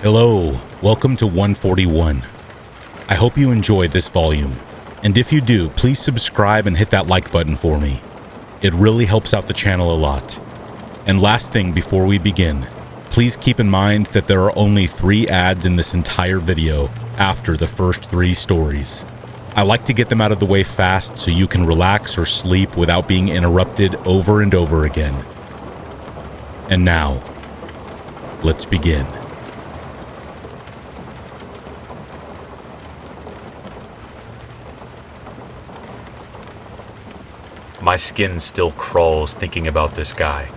Hello, welcome to 141. I hope you enjoyed this volume, and if you do, please subscribe and hit that like button for me. It really helps out the channel a lot. And last thing before we begin, please keep in mind that there are only 3 ads in this entire video after the first 3 stories. I like to get them out of the way fast so you can relax or sleep without being interrupted over and over again. And now, let's begin. My skin still crawls thinking about this guy.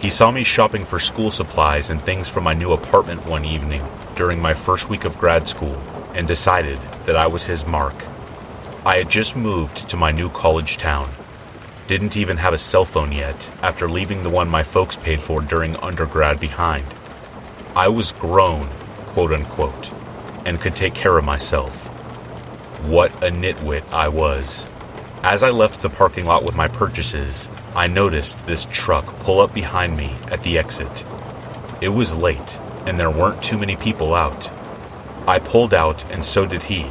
He saw me shopping for school supplies and things for my new apartment one evening during my first week of grad school and decided that I was his mark. I had just moved to my new college town. Didn't even have a cell phone yet after leaving the one my folks paid for during undergrad behind. I was grown, quote unquote, and could take care of myself. What a nitwit I was. As I left the parking lot with my purchases, I noticed this truck pull up behind me at the exit. It was late, and there weren't too many people out. I pulled out, and so did he.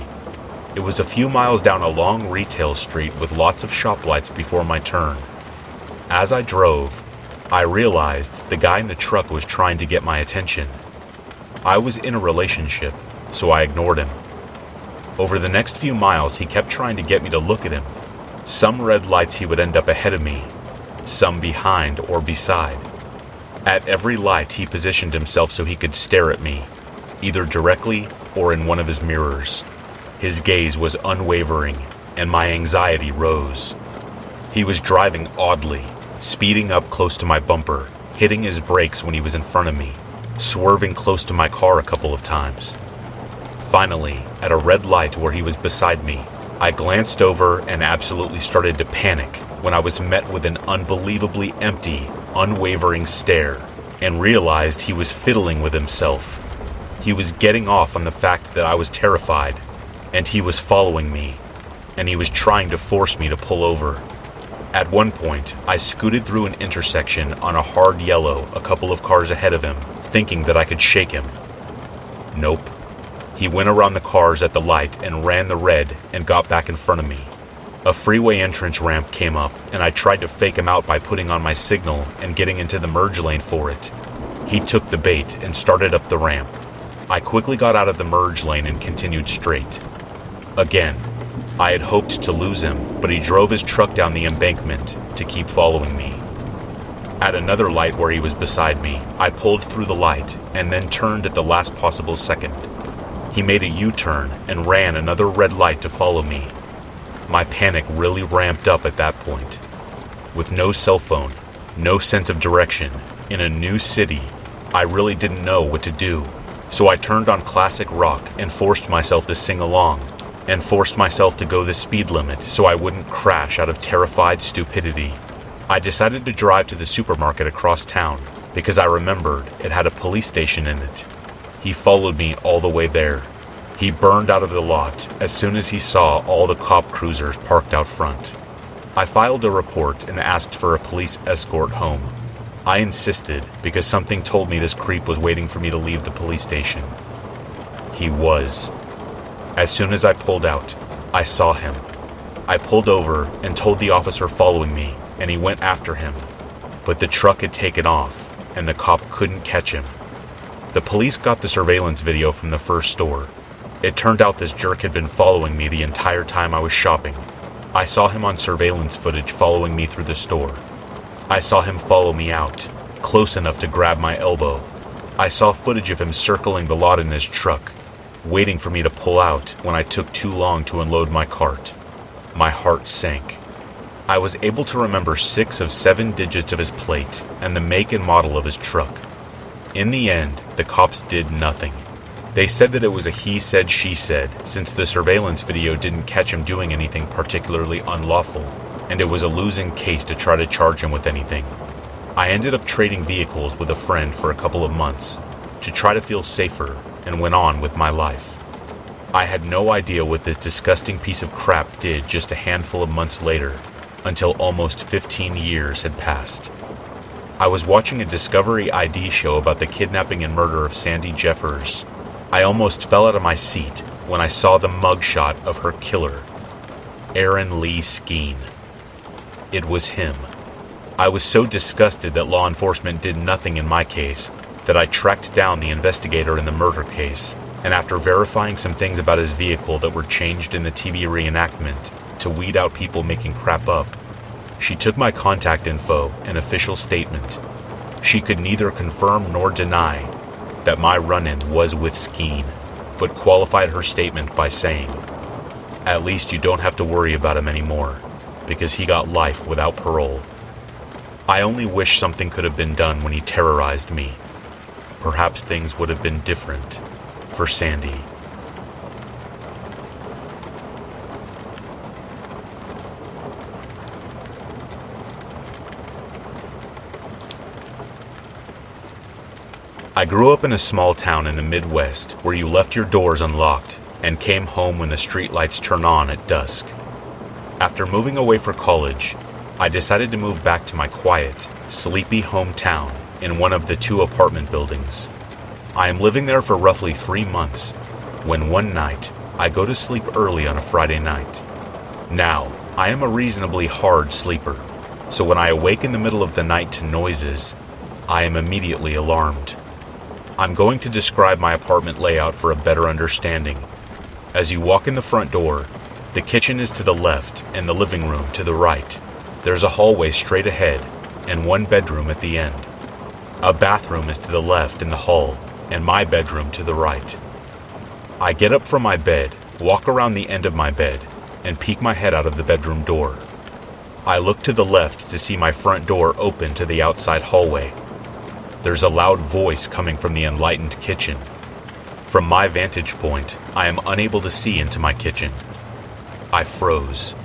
It was a few miles down a long retail street with lots of shop lights before my turn. As I drove, I realized the guy in the truck was trying to get my attention. I was in a relationship, so I ignored him. Over the next few miles, he kept trying to get me to look at him. Some red lights he would end up ahead of me, some behind or beside. At every light he positioned himself so he could stare at me, either directly or in one of his mirrors. His gaze was unwavering, and my anxiety rose. He was driving oddly, speeding up close to my bumper, hitting his brakes when he was in front of me, swerving close to my car a couple of times. Finally, at a red light where he was beside me, I glanced over and absolutely started to panic when I was met with an unbelievably empty, unwavering stare and realized he was fiddling with himself. He was getting off on the fact that I was terrified, and he was following me, and he was trying to force me to pull over. At one point, I scooted through an intersection on a hard yellow a couple of cars ahead of him, thinking that I could shake him. Nope. He went around the cars at the light and ran the red and got back in front of me. A freeway entrance ramp came up, and I tried to fake him out by putting on my signal and getting into the merge lane for it. He took the bait and started up the ramp. I quickly got out of the merge lane and continued straight. Again, I had hoped to lose him, but he drove his truck down the embankment to keep following me. At another light where he was beside me, I pulled through the light and then turned at the last possible second. He made a U-turn and ran another red light to follow me. My panic really ramped up at that point. With no cell phone, no sense of direction, in a new city, I really didn't know what to do. So I turned on classic rock and forced myself to sing along, and forced myself to go the speed limit so I wouldn't crash out of terrified stupidity. I decided to drive to the supermarket across town because I remembered it had a police station in it. He followed me all the way there. He burned out of the lot as soon as he saw all the cop cruisers parked out front. I filed a report and asked for a police escort home. I insisted because something told me this creep was waiting for me to leave the police station. He was. As soon as I pulled out, I saw him. I pulled over and told the officer following me, and he went after him. But the truck had taken off, and the cop couldn't catch him. The police got the surveillance video from the first store. It turned out this jerk had been following me the entire time I was shopping. I saw him on surveillance footage following me through the store. I saw him follow me out, close enough to grab my elbow. I saw footage of him circling the lot in his truck, waiting for me to pull out when I took too long to unload my cart. My heart sank. I was able to remember 6 of 7 digits of his plate and the make and model of his truck. In the end, the cops did nothing. They said that it was a he said, she said, since the surveillance video didn't catch him doing anything particularly unlawful, and it was a losing case to try to charge him with anything. I ended up trading vehicles with a friend for a couple of months to try to feel safer and went on with my life. I had no idea what this disgusting piece of crap did just a handful of months later, until almost 15 years had passed. I was watching a Discovery ID show about the kidnapping and murder of Sandy Jeffers. I almost fell out of my seat when I saw the mugshot of her killer, Aaron Lee Skeen. It was him. I was so disgusted that law enforcement did nothing in my case that I tracked down the investigator in the murder case, and after verifying some things about his vehicle that were changed in the TV reenactment to weed out people making crap up, she took my contact info and official statement. She could neither confirm nor deny that my run-in was with Skeen, but qualified her statement by saying, "At least you don't have to worry about him anymore, because he got life without parole." I only wish something could have been done when he terrorized me. Perhaps things would have been different for Sandy. I grew up in a small town in the Midwest where you left your doors unlocked and came home when the streetlights turn on at dusk. After moving away for college, I decided to move back to my quiet, sleepy hometown in one of the 2 apartment buildings. I am living there for roughly 3 months when one night I go to sleep early on a Friday night. Now, I am a reasonably hard sleeper, so when I awake in the middle of the night to noises, I am immediately alarmed. I'm going to describe my apartment layout for a better understanding. As you walk in the front door, the kitchen is to the left and the living room to the right. There's a hallway straight ahead and one bedroom at the end. A bathroom is to the left in the hall and my bedroom to the right. I get up from my bed, walk around the end of my bed, and peek my head out of the bedroom door. I look to the left to see my front door open to the outside hallway. There's a loud voice coming from the enlightened kitchen. From my vantage point, I am unable to see into my kitchen. I froze.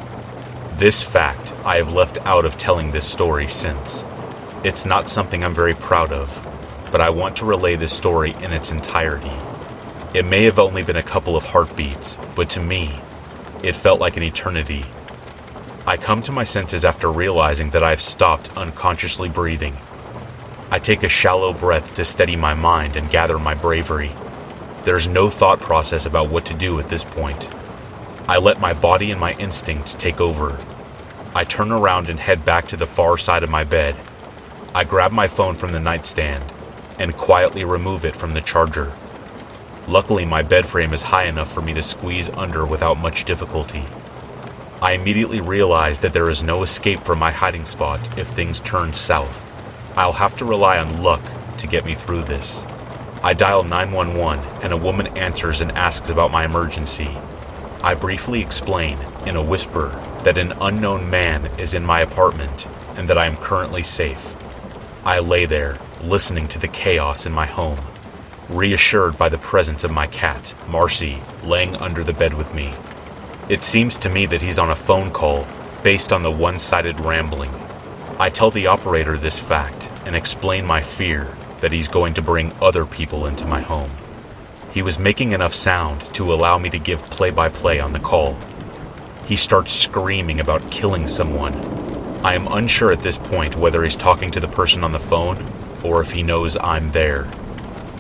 This fact I have left out of telling this story since. It's not something I'm very proud of, but I want to relay this story in its entirety. It may have only been a couple of heartbeats, but to me, it felt like an eternity. I come to my senses after realizing that I've stopped unconsciously breathing. I take a shallow breath to steady my mind and gather my bravery. There's no thought process about what to do at this point. I let my body and my instincts take over. I turn around and head back to the far side of my bed. I grab my phone from the nightstand and quietly remove it from the charger. Luckily, my bed frame is high enough for me to squeeze under without much difficulty. I immediately realize that there is no escape from my hiding spot if things turn south. I'll have to rely on luck to get me through this. I dial 911 and a woman answers and asks about my emergency. I briefly explain, in a whisper, that an unknown man is in my apartment and that I am currently safe. I lay there, listening to the chaos in my home, reassured by the presence of my cat, Marcy, laying under the bed with me. It seems to me that he's on a phone call based on the one-sided rambling. I tell the operator this fact and explain my fear that he's going to bring other people into my home. He was making enough sound to allow me to give play-by-play on the call. He starts screaming about killing someone. I am unsure at this point whether he's talking to the person on the phone or if he knows I'm there.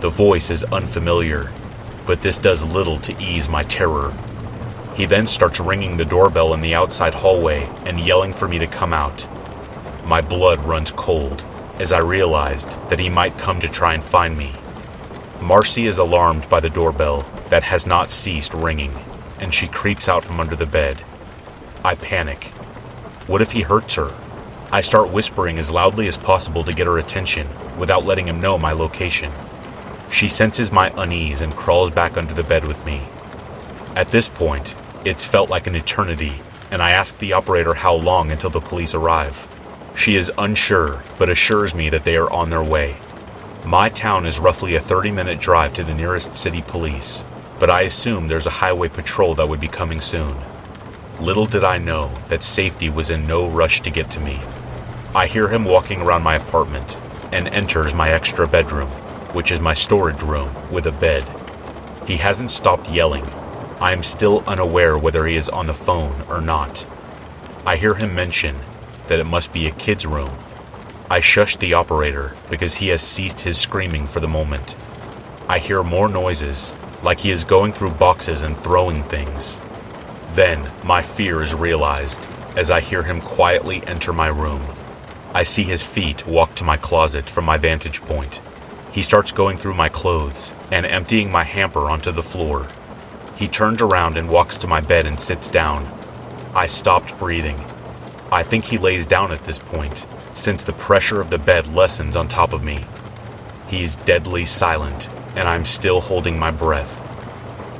The voice is unfamiliar, but this does little to ease my terror. He then starts ringing the doorbell in the outside hallway and yelling for me to come out. My blood runs cold as I realized that he might come to try and find me. Marcy is alarmed by the doorbell that has not ceased ringing, and she creeps out from under the bed. I panic. What if he hurts her? I start whispering as loudly as possible to get her attention without letting him know my location. She senses my unease and crawls back under the bed with me. At this point, it's felt like an eternity, and I ask the operator how long until the police arrive. She is unsure, but assures me that they are on their way. My town is roughly a 30-minute drive to the nearest city police, but I assume there's a highway patrol that would be coming soon. Little did I know that safety was in no rush to get to me. I hear him walking around my apartment and enters my extra bedroom, which is my storage room with a bed. He hasn't stopped yelling. I am still unaware whether he is on the phone or not. I hear him mention that it must be a kid's room. I shush the operator because he has ceased his screaming for the moment. I hear more noises, like he is going through boxes and throwing things. Then, my fear is realized as I hear him quietly enter my room. I see his feet walk to my closet from my vantage point. He starts going through my clothes and emptying my hamper onto the floor. He turns around and walks to my bed and sits down. I stopped breathing. I think he lays down at this point, since the pressure of the bed lessens on top of me. He's deadly silent, and I'm still holding my breath.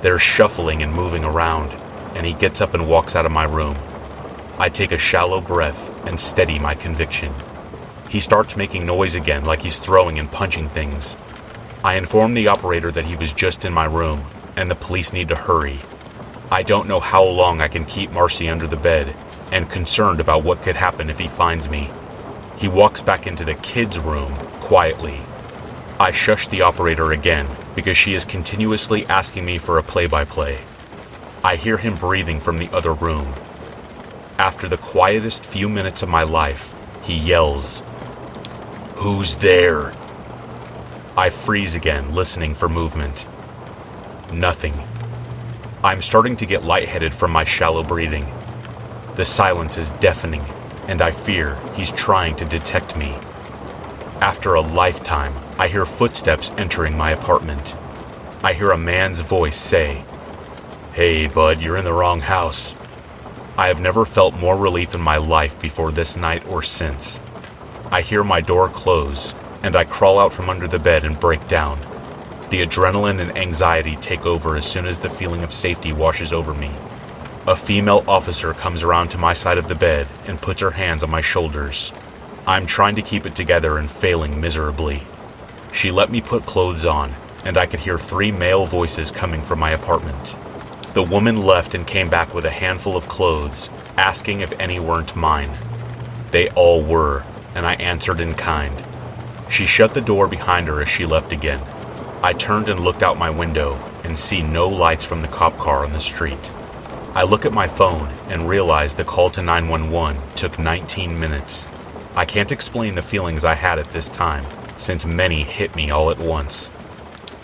There's shuffling and moving around, and he gets up and walks out of my room. I take a shallow breath and steady my conviction. He starts making noise again like he's throwing and punching things. I inform the operator that he was just in my room, and the police need to hurry. I don't know how long I can keep Marcy under the bed, and concerned about what could happen if he finds me. He walks back into the kids' room, quietly. I shush the operator again, because she is continuously asking me for a play-by-play. I hear him breathing from the other room. After the quietest few minutes of my life, he yells, "Who's there?" I freeze again, listening for movement. Nothing. I'm starting to get lightheaded from my shallow breathing. The silence is deafening, and I fear he's trying to detect me. After a lifetime, I hear footsteps entering my apartment. I hear a man's voice say, "Hey, bud, you're in the wrong house." I have never felt more relief in my life before this night or since. I hear my door close, and I crawl out from under the bed and break down. The adrenaline and anxiety take over as soon as the feeling of safety washes over me. A female officer comes around to my side of the bed and puts her hands on my shoulders. I'm trying to keep it together and failing miserably. She let me put clothes on, and I could hear 3 male voices coming from my apartment. The woman left and came back with a handful of clothes, asking if any weren't mine. They all were, and I answered in kind. She shut the door behind her as she left again. I turned and looked out my window and see no lights from the cop car on the street. I look at my phone and realize the call to 911 took 19 minutes. I can't explain the feelings I had at this time, since many hit me all at once.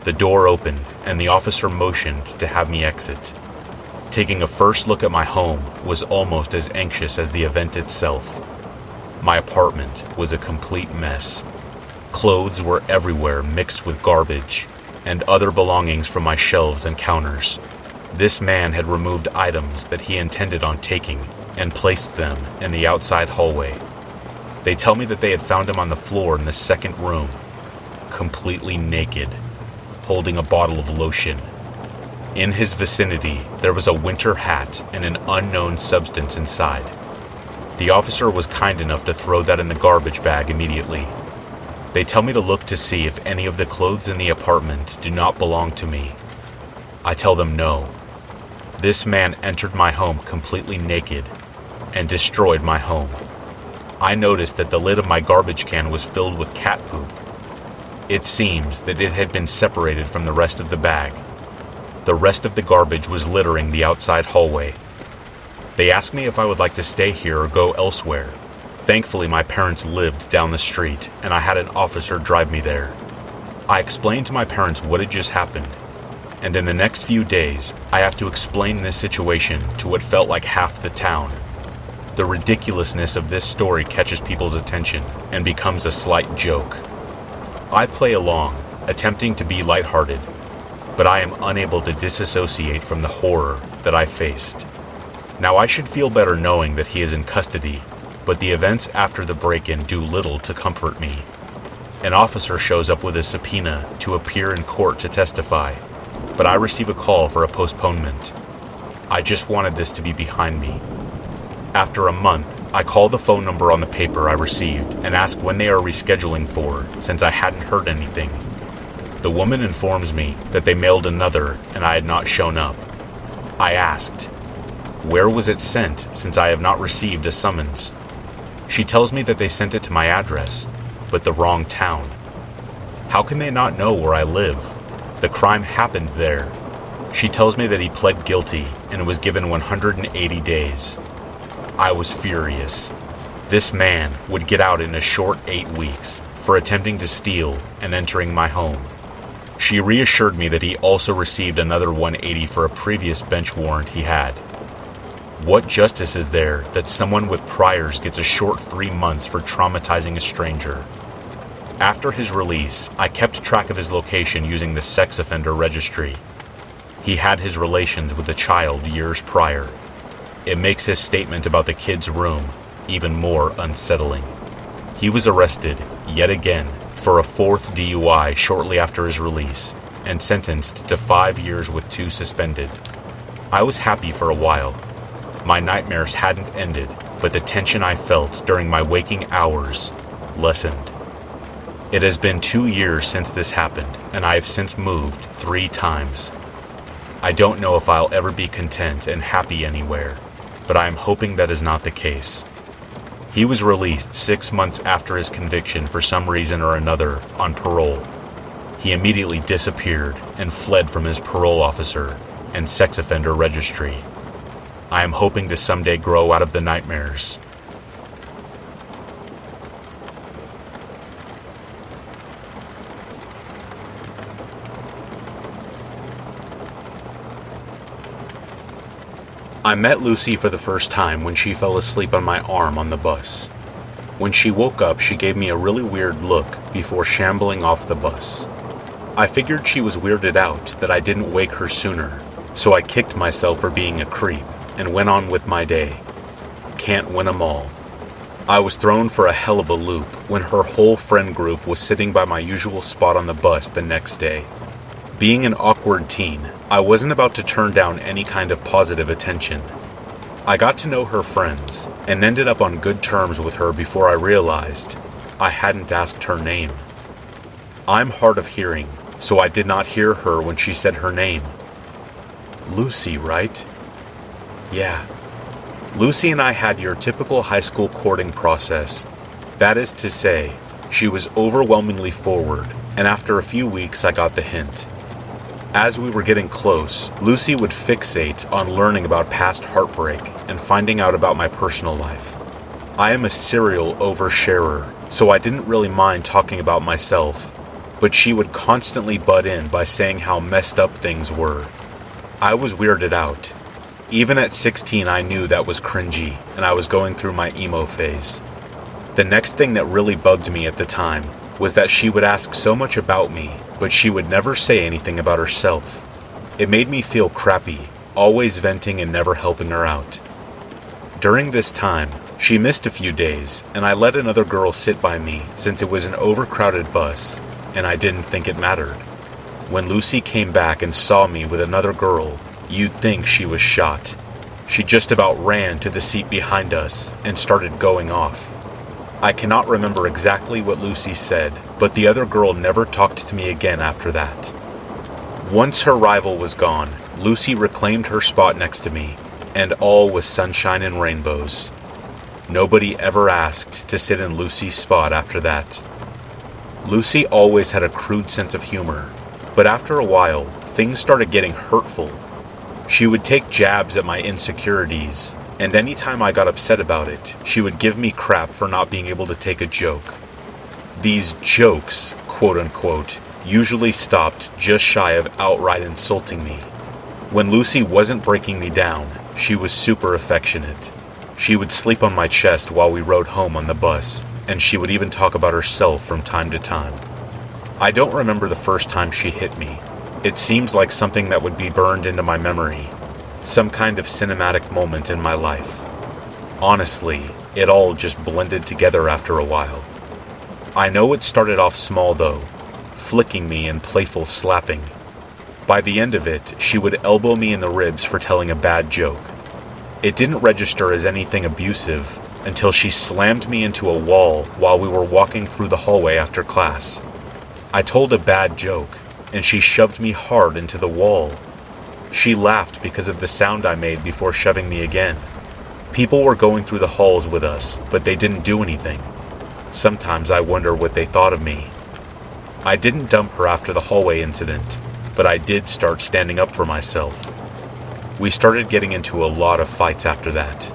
The door opened, and the officer motioned to have me exit. Taking a first look at my home was almost as anxious as the event itself. My apartment was a complete mess. Clothes were everywhere mixed with garbage, and other belongings from my shelves and counters. This man had removed items that he intended on taking and placed them in the outside hallway. They tell me that they had found him on the floor in the second room, completely naked, holding a bottle of lotion. In his vicinity, there was a winter hat and an unknown substance inside. The officer was kind enough to throw that in the garbage bag immediately. They tell me to look to see if any of the clothes in the apartment do not belong to me. I tell them no. This man entered my home completely naked and destroyed my home. I noticed that the lid of my garbage can was filled with cat poop. It seems that it had been separated from the rest of the bag. The rest of the garbage was littering the outside hallway. They asked me if I would like to stay here or go elsewhere. Thankfully, my parents lived down the street, and I had an officer drive me there. I explained to my parents what had just happened, and in the next few days, I have to explain this situation to what felt like half the town. The ridiculousness of this story catches people's attention and becomes a slight joke. I play along, attempting to be lighthearted, but I am unable to disassociate from the horror that I faced. Now, I should feel better knowing that he is in custody, but the events after the break-in do little to comfort me. An officer shows up with a subpoena to appear in court to testify, but I receive a call for a postponement. I just wanted this to be behind me. After a month, I call the phone number on the paper I received and ask when they are rescheduling for, since I hadn't heard anything. The woman informs me that they mailed another and I had not shown up. I asked, where was it sent, since I have not received a summons? She tells me that they sent it to my address, but the wrong town. How can they not know where I live? The crime happened there. She tells me that he pled guilty and was given 180 days. I was furious. This man would get out in a short 8 weeks for attempting to steal and entering my home. She reassured me that he also received another 180 for a previous bench warrant he had. What justice is there that someone with priors gets a short 3 months for traumatizing a stranger? After his release, I kept track of his location using the sex offender registry. He had his relations with a child years prior. It makes his statement about the kid's room even more unsettling. He was arrested, yet again, for a 4th DUI shortly after his release, and sentenced to 5 years with 2 suspended. I was happy for a while. My nightmares hadn't ended, but the tension I felt during my waking hours lessened. It has been 2 years since this happened, and I have since moved 3 times. I don't know if I'll ever be content and happy anywhere, but I am hoping that is not the case. He was released 6 months after his conviction for some reason or another on parole. He immediately disappeared and fled from his parole officer and sex offender registry. I am hoping to someday grow out of the nightmares. I met Lucy for the first time when she fell asleep on my arm on the bus. When she woke up, she gave me a really weird look before shambling off the bus. I figured she was weirded out that I didn't wake her sooner, so I kicked myself for being a creep and went on with my day. Can't win 'em all. I was thrown for a hell of a loop when her whole friend group was sitting by my usual spot on the bus the next day. Being an awkward teen, I wasn't about to turn down any kind of positive attention. I got to know her friends and ended up on good terms with her before I realized I hadn't asked her name. I'm hard of hearing, so I did not hear her when she said her name. Lucy, right? Yeah. Lucy and I had your typical high school courting process. That is to say, she was overwhelmingly forward, and after a few weeks I got the hint. As we were getting close, Lucy would fixate on learning about past heartbreak and finding out about my personal life. I am a serial oversharer, so I didn't really mind talking about myself, but she would constantly butt in by saying how messed up things were. I was weirded out. Even at 16, I knew that was cringy, and I was going through my emo phase. The next thing that really bugged me at the time was that she would ask so much about me, but she would never say anything about herself. It made me feel crappy, always venting and never helping her out. During this time, she missed a few days, and I let another girl sit by me since it was an overcrowded bus, and I didn't think it mattered. When Lucy came back and saw me with another girl, you'd think she was shot. She just about ran to the seat behind us and started going off. I cannot remember exactly what Lucy said, but the other girl never talked to me again after that. Once her rival was gone, Lucy reclaimed her spot next to me, and all was sunshine and rainbows. Nobody ever asked to sit in Lucy's spot after that. Lucy always had a crude sense of humor, but after a while, things started getting hurtful. She would take jabs at my insecurities, and anytime I got upset about it, she would give me crap for not being able to take a joke. These jokes, quote-unquote, usually stopped just shy of outright insulting me. When Lucy wasn't breaking me down, she was super affectionate. She would sleep on my chest while we rode home on the bus, and she would even talk about herself from time to time. I don't remember the first time she hit me. It seems like something that would be burned into my memory. Some kind of cinematic moment in my life. Honestly, it all just blended together after a while. I know it started off small though, flicking me and playful slapping. By the end of it, she would elbow me in the ribs for telling a bad joke. It didn't register as anything abusive until she slammed me into a wall while we were walking through the hallway after class. I told a bad joke, and she shoved me hard into the wall. She laughed because of the sound I made before shoving me again. People were going through the halls with us, but they didn't do anything. Sometimes I wonder what they thought of me. I didn't dump her after the hallway incident, but I did start standing up for myself. We started getting into a lot of fights after that.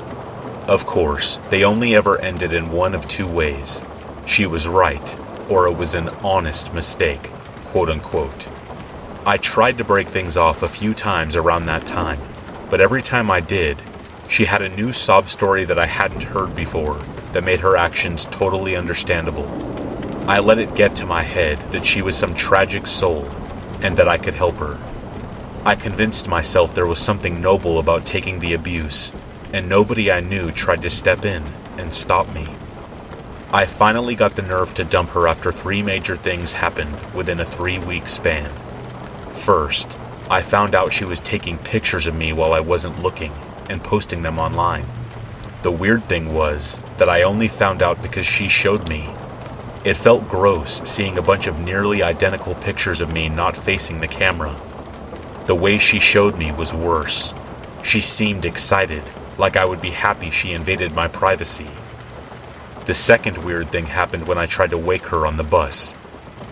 Of course, they only ever ended in one of two ways. She was right, or it was an honest mistake, quote unquote. I tried to break things off a few times around that time, but every time I did, she had a new sob story that I hadn't heard before that made her actions totally understandable. I let it get to my head that she was some tragic soul and that I could help her. I convinced myself there was something noble about taking the abuse, and nobody I knew tried to step in and stop me. I finally got the nerve to dump her after 3 major things happened within a 3-week span. First, I found out she was taking pictures of me while I wasn't looking and posting them online. The weird thing was that I only found out because she showed me. It felt gross seeing a bunch of nearly identical pictures of me not facing the camera. The way she showed me was worse. She seemed excited, like I would be happy she invaded my privacy. The second weird thing happened when I tried to wake her on the bus.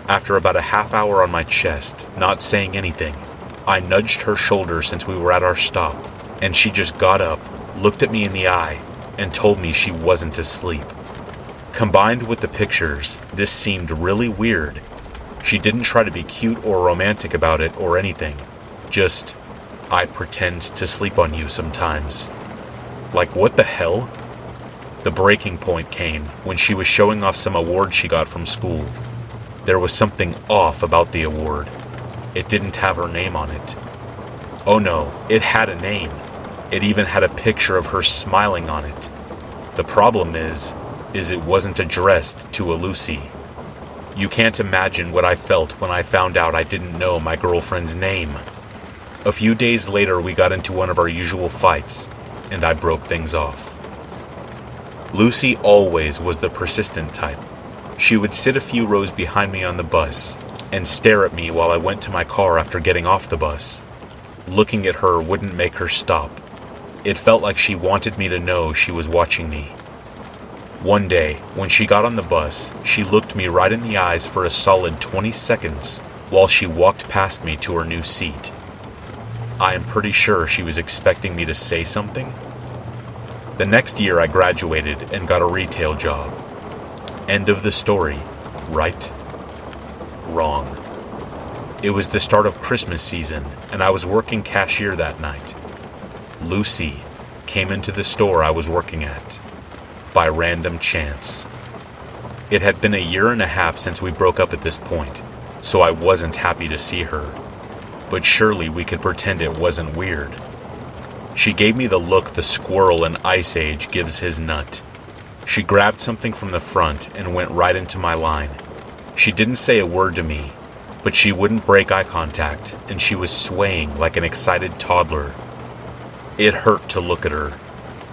After about a half hour on my chest, not saying anything, I nudged her shoulder since we were at our stop, and she just got up, looked at me in the eye, and told me she wasn't asleep. Combined with the pictures, this seemed really weird. She didn't try to be cute or romantic about it or anything. Just, I pretend to sleep on you sometimes. Like, what the hell? The breaking point came when she was showing off some award she got from school. There was something off about the award. It didn't have her name on it. Oh no, it had a name. It even had a picture of her smiling on it. The problem is it wasn't addressed to a Lucy. You can't imagine what I felt when I found out I didn't know my girlfriend's name. A few days later, we got into one of our usual fights, and I broke things off. Lucy always was the persistent type. She would sit a few rows behind me on the bus and stare at me while I went to my car after getting off the bus. Looking at her wouldn't make her stop. It felt like she wanted me to know she was watching me. One day, when she got on the bus, she looked me right in the eyes for a solid 20 seconds while she walked past me to her new seat. I am pretty sure she was expecting me to say something. The next year I graduated and got a retail job. End of the story, right? Wrong. It was the start of Christmas season, and I was working cashier that night. Lucy came into the store I was working at, by random chance. It had been a year and a half since we broke up at this point, so I wasn't happy to see her. But surely we could pretend it wasn't weird. She gave me the look the squirrel in Ice Age gives his nut. She grabbed something from the front and went right into my line. She didn't say a word to me, but she wouldn't break eye contact, and she was swaying like an excited toddler. It hurt to look at her.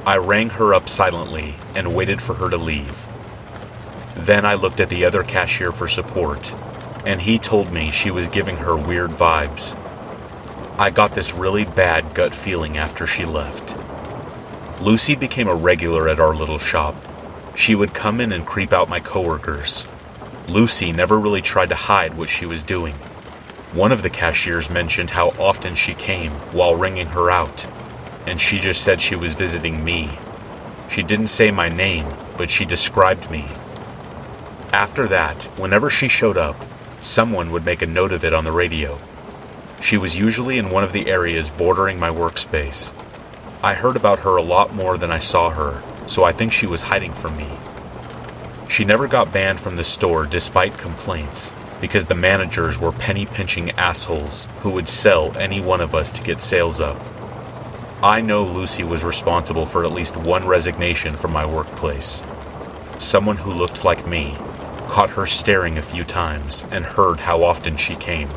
I rang her up silently and waited for her to leave. Then I looked at the other cashier for support, and he told me she was giving her weird vibes. I got this really bad gut feeling after she left. Lucy became a regular at our little shop. She would come in and creep out my coworkers. Lucy never really tried to hide what she was doing. One of the cashiers mentioned how often she came while ringing her out, and she just said she was visiting me. She didn't say my name, but she described me. After that, whenever she showed up, someone would make a note of it on the radio. She was usually in one of the areas bordering my workspace. I heard about her a lot more than I saw her, so I think she was hiding from me. She never got banned from the store despite complaints, because the managers were penny-pinching assholes who would sell any one of us to get sales up. I know Lucy was responsible for at least one resignation from my workplace. Someone who looked like me caught her staring a few times and heard how often she came.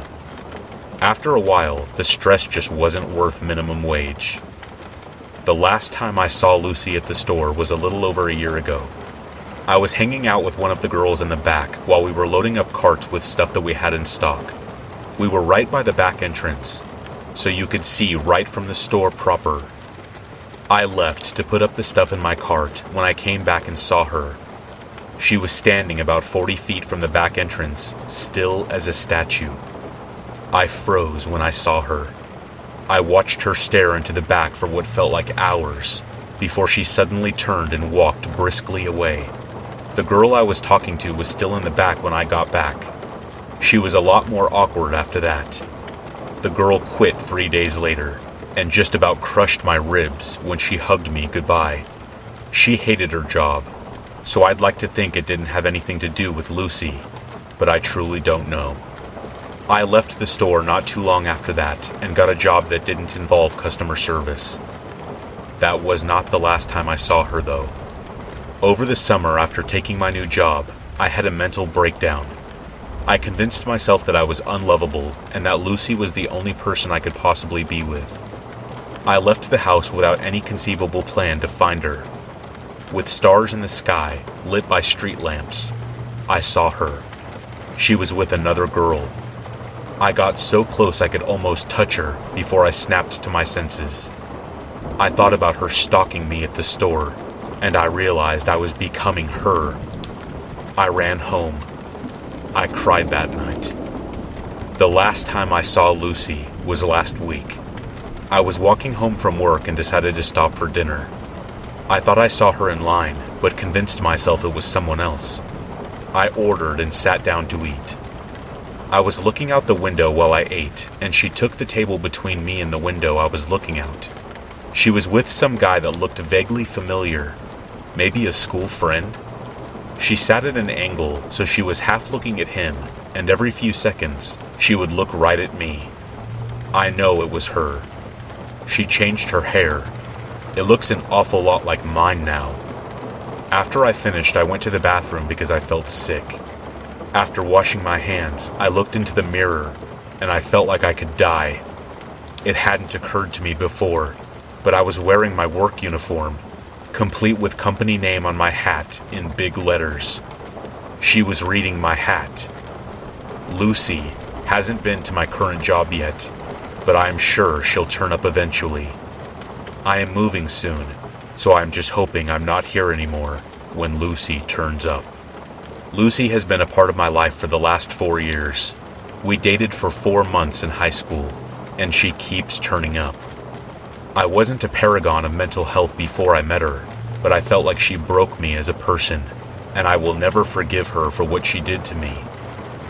After a while, the stress just wasn't worth minimum wage. The last time I saw Lucy at the store was a little over a year ago. I was hanging out with one of the girls in the back while we were loading up carts with stuff that we had in stock. We were right by the back entrance, so you could see right from the store proper. I left to put up the stuff in my cart when I came back and saw her. She was standing about 40 feet from the back entrance, still as a statue. I froze when I saw her. I watched her stare into the back for what felt like hours, before she suddenly turned and walked briskly away. The girl I was talking to was still in the back when I got back. She was a lot more awkward after that. The girl quit 3 days later and just about crushed my ribs when she hugged me goodbye. She hated her job, so I'd like to think it didn't have anything to do with Lucy, but I truly don't know. I left the store not too long after that and got a job that didn't involve customer service. That was not the last time I saw her, though. Over the summer, after taking my new job, I had a mental breakdown. I convinced myself that I was unlovable and that Lucy was the only person I could possibly be with. I left the house without any conceivable plan to find her. With stars in the sky, lit by street lamps, I saw her. She was with another girl. I got so close I could almost touch her before I snapped to my senses. I thought about her stalking me at the store, and I realized I was becoming her. I ran home. I cried that night. The last time I saw Lucy was last week. I was walking home from work and decided to stop for dinner. I thought I saw her in line, but convinced myself it was someone else. I ordered and sat down to eat. I was looking out the window while I ate, and she took the table between me and the window I was looking out. She was with some guy that looked vaguely familiar, maybe a school friend. She sat at an angle, so she was half looking at him, and every few seconds, she would look right at me. I know it was her. She changed her hair. It looks an awful lot like mine now. After I finished, I went to the bathroom because I felt sick. After washing my hands, I looked into the mirror, and I felt like I could die. It hadn't occurred to me before, but I was wearing my work uniform, complete with company name on my hat in big letters. She was reading my hat. Lucy hasn't been to my current job yet, but I am sure she'll turn up eventually. I am moving soon, so I'm just hoping I'm not here anymore when Lucy turns up. Lucy has been a part of my life for the last 4 years. We dated for 4 months in high school, and she keeps turning up. I wasn't a paragon of mental health before I met her, but I felt like she broke me as a person, and I will never forgive her for what she did to me.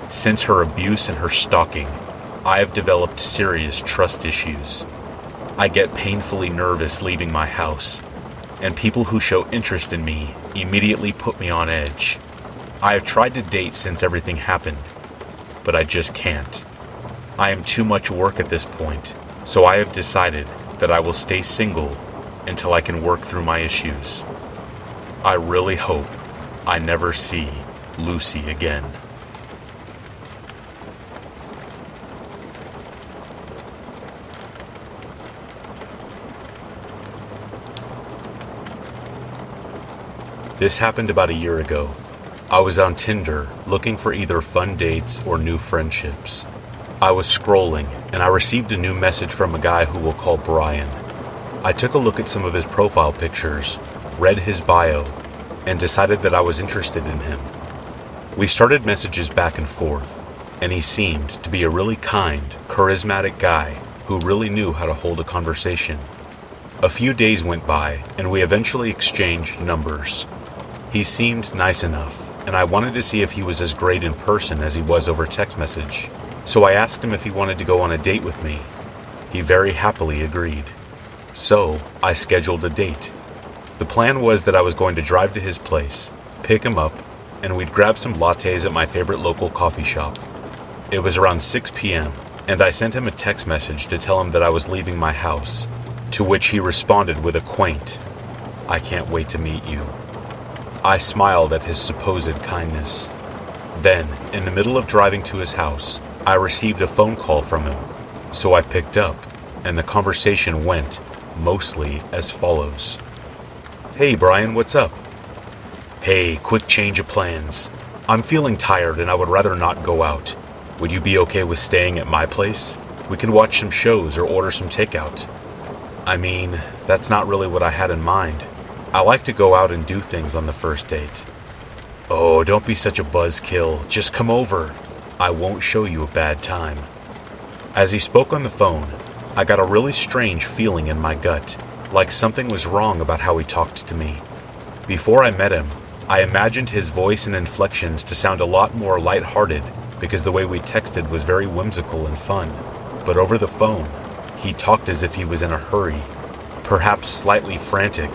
Since her abuse and her stalking, I have developed serious trust issues. I get painfully nervous leaving my house, and people who show interest in me immediately put me on edge. I have tried to date since everything happened, but I just can't. I am too much work at this point, so I have decided that I will stay single until I can work through my issues. I really hope I never see Lucy again. This happened about a year ago. I was on Tinder looking for either fun dates or new friendships. I was scrolling and I received a new message from a guy who we'll call Brian. I took a look at some of his profile pictures, read his bio, and decided that I was interested in him. We started messages back and forth, and he seemed to be a really kind, charismatic guy who really knew how to hold a conversation. A few days went by, and we eventually exchanged numbers. He seemed nice enough, and I wanted to see if he was as great in person as he was over text message. So I asked him if he wanted to go on a date with me. He very happily agreed. So I scheduled a date. The plan was that I was going to drive to his place, pick him up, and we'd grab some lattes at my favorite local coffee shop. It was around 6 p.m., and I sent him a text message to tell him that I was leaving my house, to which he responded with a quaint, "I can't wait to meet you." I smiled at his supposed kindness. Then, in the middle of driving to his house, I received a phone call from him, so I picked up, and the conversation went mostly as follows. "Hey Brian, what's up?" "Hey, quick change of plans. I'm feeling tired and I would rather not go out. Would you be okay with staying at my place? We can watch some shows or order some takeout." I mean, that's not really what I had in mind. I like to go out and do things on the first date. "Oh, don't be such a buzzkill. Just come over. I won't show you a bad time." As he spoke on the phone, I got a really strange feeling in my gut, like something was wrong about how he talked to me. Before I met him, I imagined his voice and inflections to sound a lot more lighthearted because the way we texted was very whimsical and fun. But over the phone, he talked as if he was in a hurry, perhaps slightly frantic.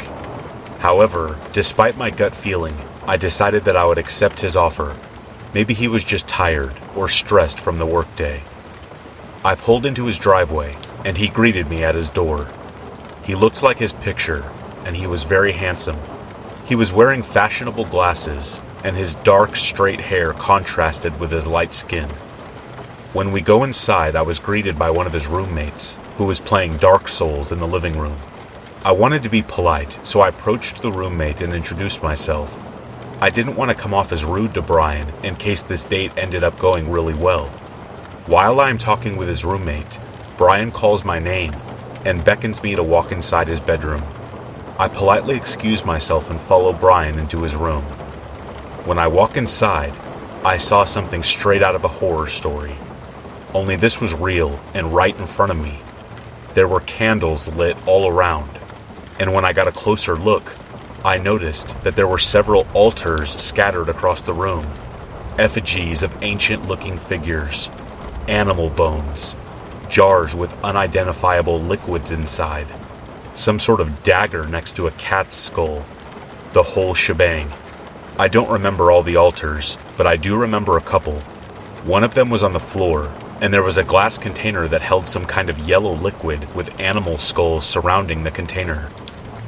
However, despite my gut feeling, I decided that I would accept his offer. Maybe he was just tired or stressed from the workday. I pulled into his driveway, and he greeted me at his door. He looked like his picture, and he was very handsome. He was wearing fashionable glasses, and his dark, straight hair contrasted with his light skin. When we go inside, I was greeted by one of his roommates, who was playing Dark Souls in the living room. I wanted to be polite, so I approached the roommate and introduced myself. I didn't want to come off as rude to Brian in case this date ended up going really well. While I am talking with his roommate, Brian calls my name and beckons me to walk inside his bedroom. I politely excuse myself and follow Brian into his room. When I walk inside, I saw something straight out of a horror story. Only this was real and right in front of me. There were candles lit all around, and when I got a closer look, I noticed that there were several altars scattered across the room. Effigies of ancient-looking figures, animal bones, jars with unidentifiable liquids inside, some sort of dagger next to a cat's skull, the whole shebang. I don't remember all the altars, but I do remember a couple. One of them was on the floor, and there was a glass container that held some kind of yellow liquid with animal skulls surrounding the container.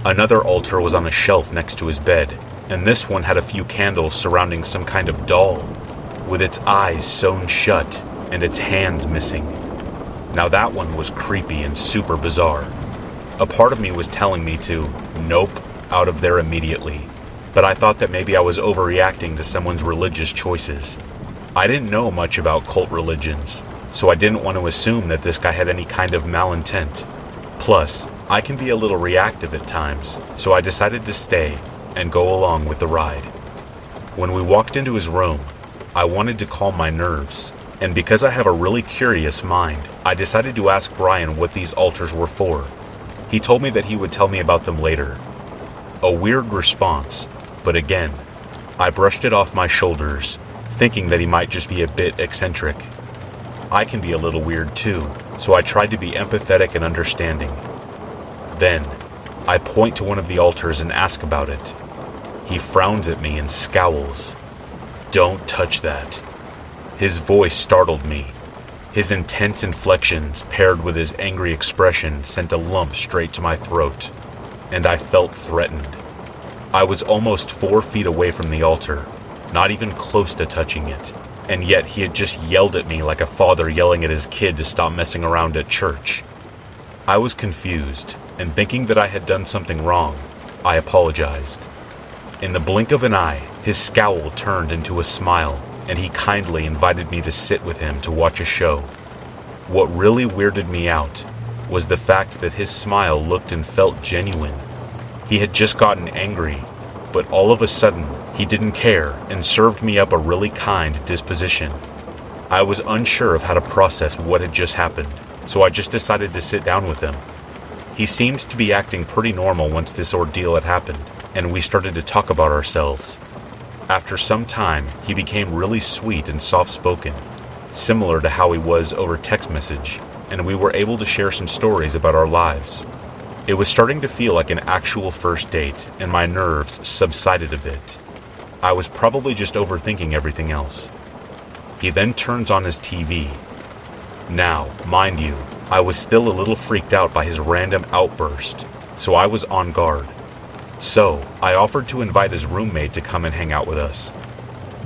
Another altar was on a shelf next to his bed, and this one had a few candles surrounding some kind of doll, with its eyes sewn shut and its hands missing. Now that one was creepy and super bizarre. A part of me was telling me to, nope, out of there immediately, but I thought that maybe I was overreacting to someone's religious choices. I didn't know much about cult religions, so I didn't want to assume that this guy had any kind of malintent. Plus, I can be a little reactive at times, so I decided to stay and go along with the ride. When we walked into his room, I wanted to calm my nerves, and because I have a really curious mind, I decided to ask Brian what these altars were for. He told me that he would tell me about them later. A weird response, but again, I brushed it off my shoulders, thinking that he might just be a bit eccentric. I can be a little weird too, so I tried to be empathetic and understanding. Then, I point to one of the altars and ask about it. He frowns at me and scowls. "Don't touch that." His voice startled me. His intense inflections paired with his angry expression sent a lump straight to my throat, and I felt threatened. I was almost 4 feet away from the altar, not even close to touching it, and yet he had just yelled at me like a father yelling at his kid to stop messing around at church. I was confused, and thinking that I had done something wrong, I apologized. In the blink of an eye, his scowl turned into a smile, and he kindly invited me to sit with him to watch a show. What really weirded me out was the fact that his smile looked and felt genuine. He had just gotten angry, but all of a sudden, he didn't care and served me up a really kind disposition. I was unsure of how to process what had just happened, so I just decided to sit down with him. He seemed to be acting pretty normal once this ordeal had happened, and we started to talk about ourselves. After some time, he became really sweet and soft-spoken, similar to how he was over text message, and we were able to share some stories about our lives. It was starting to feel like an actual first date, and my nerves subsided a bit. I was probably just overthinking everything else. He then turns on his TV. Now, mind you, I was still a little freaked out by his random outburst, so I was on guard. So, I offered to invite his roommate to come and hang out with us.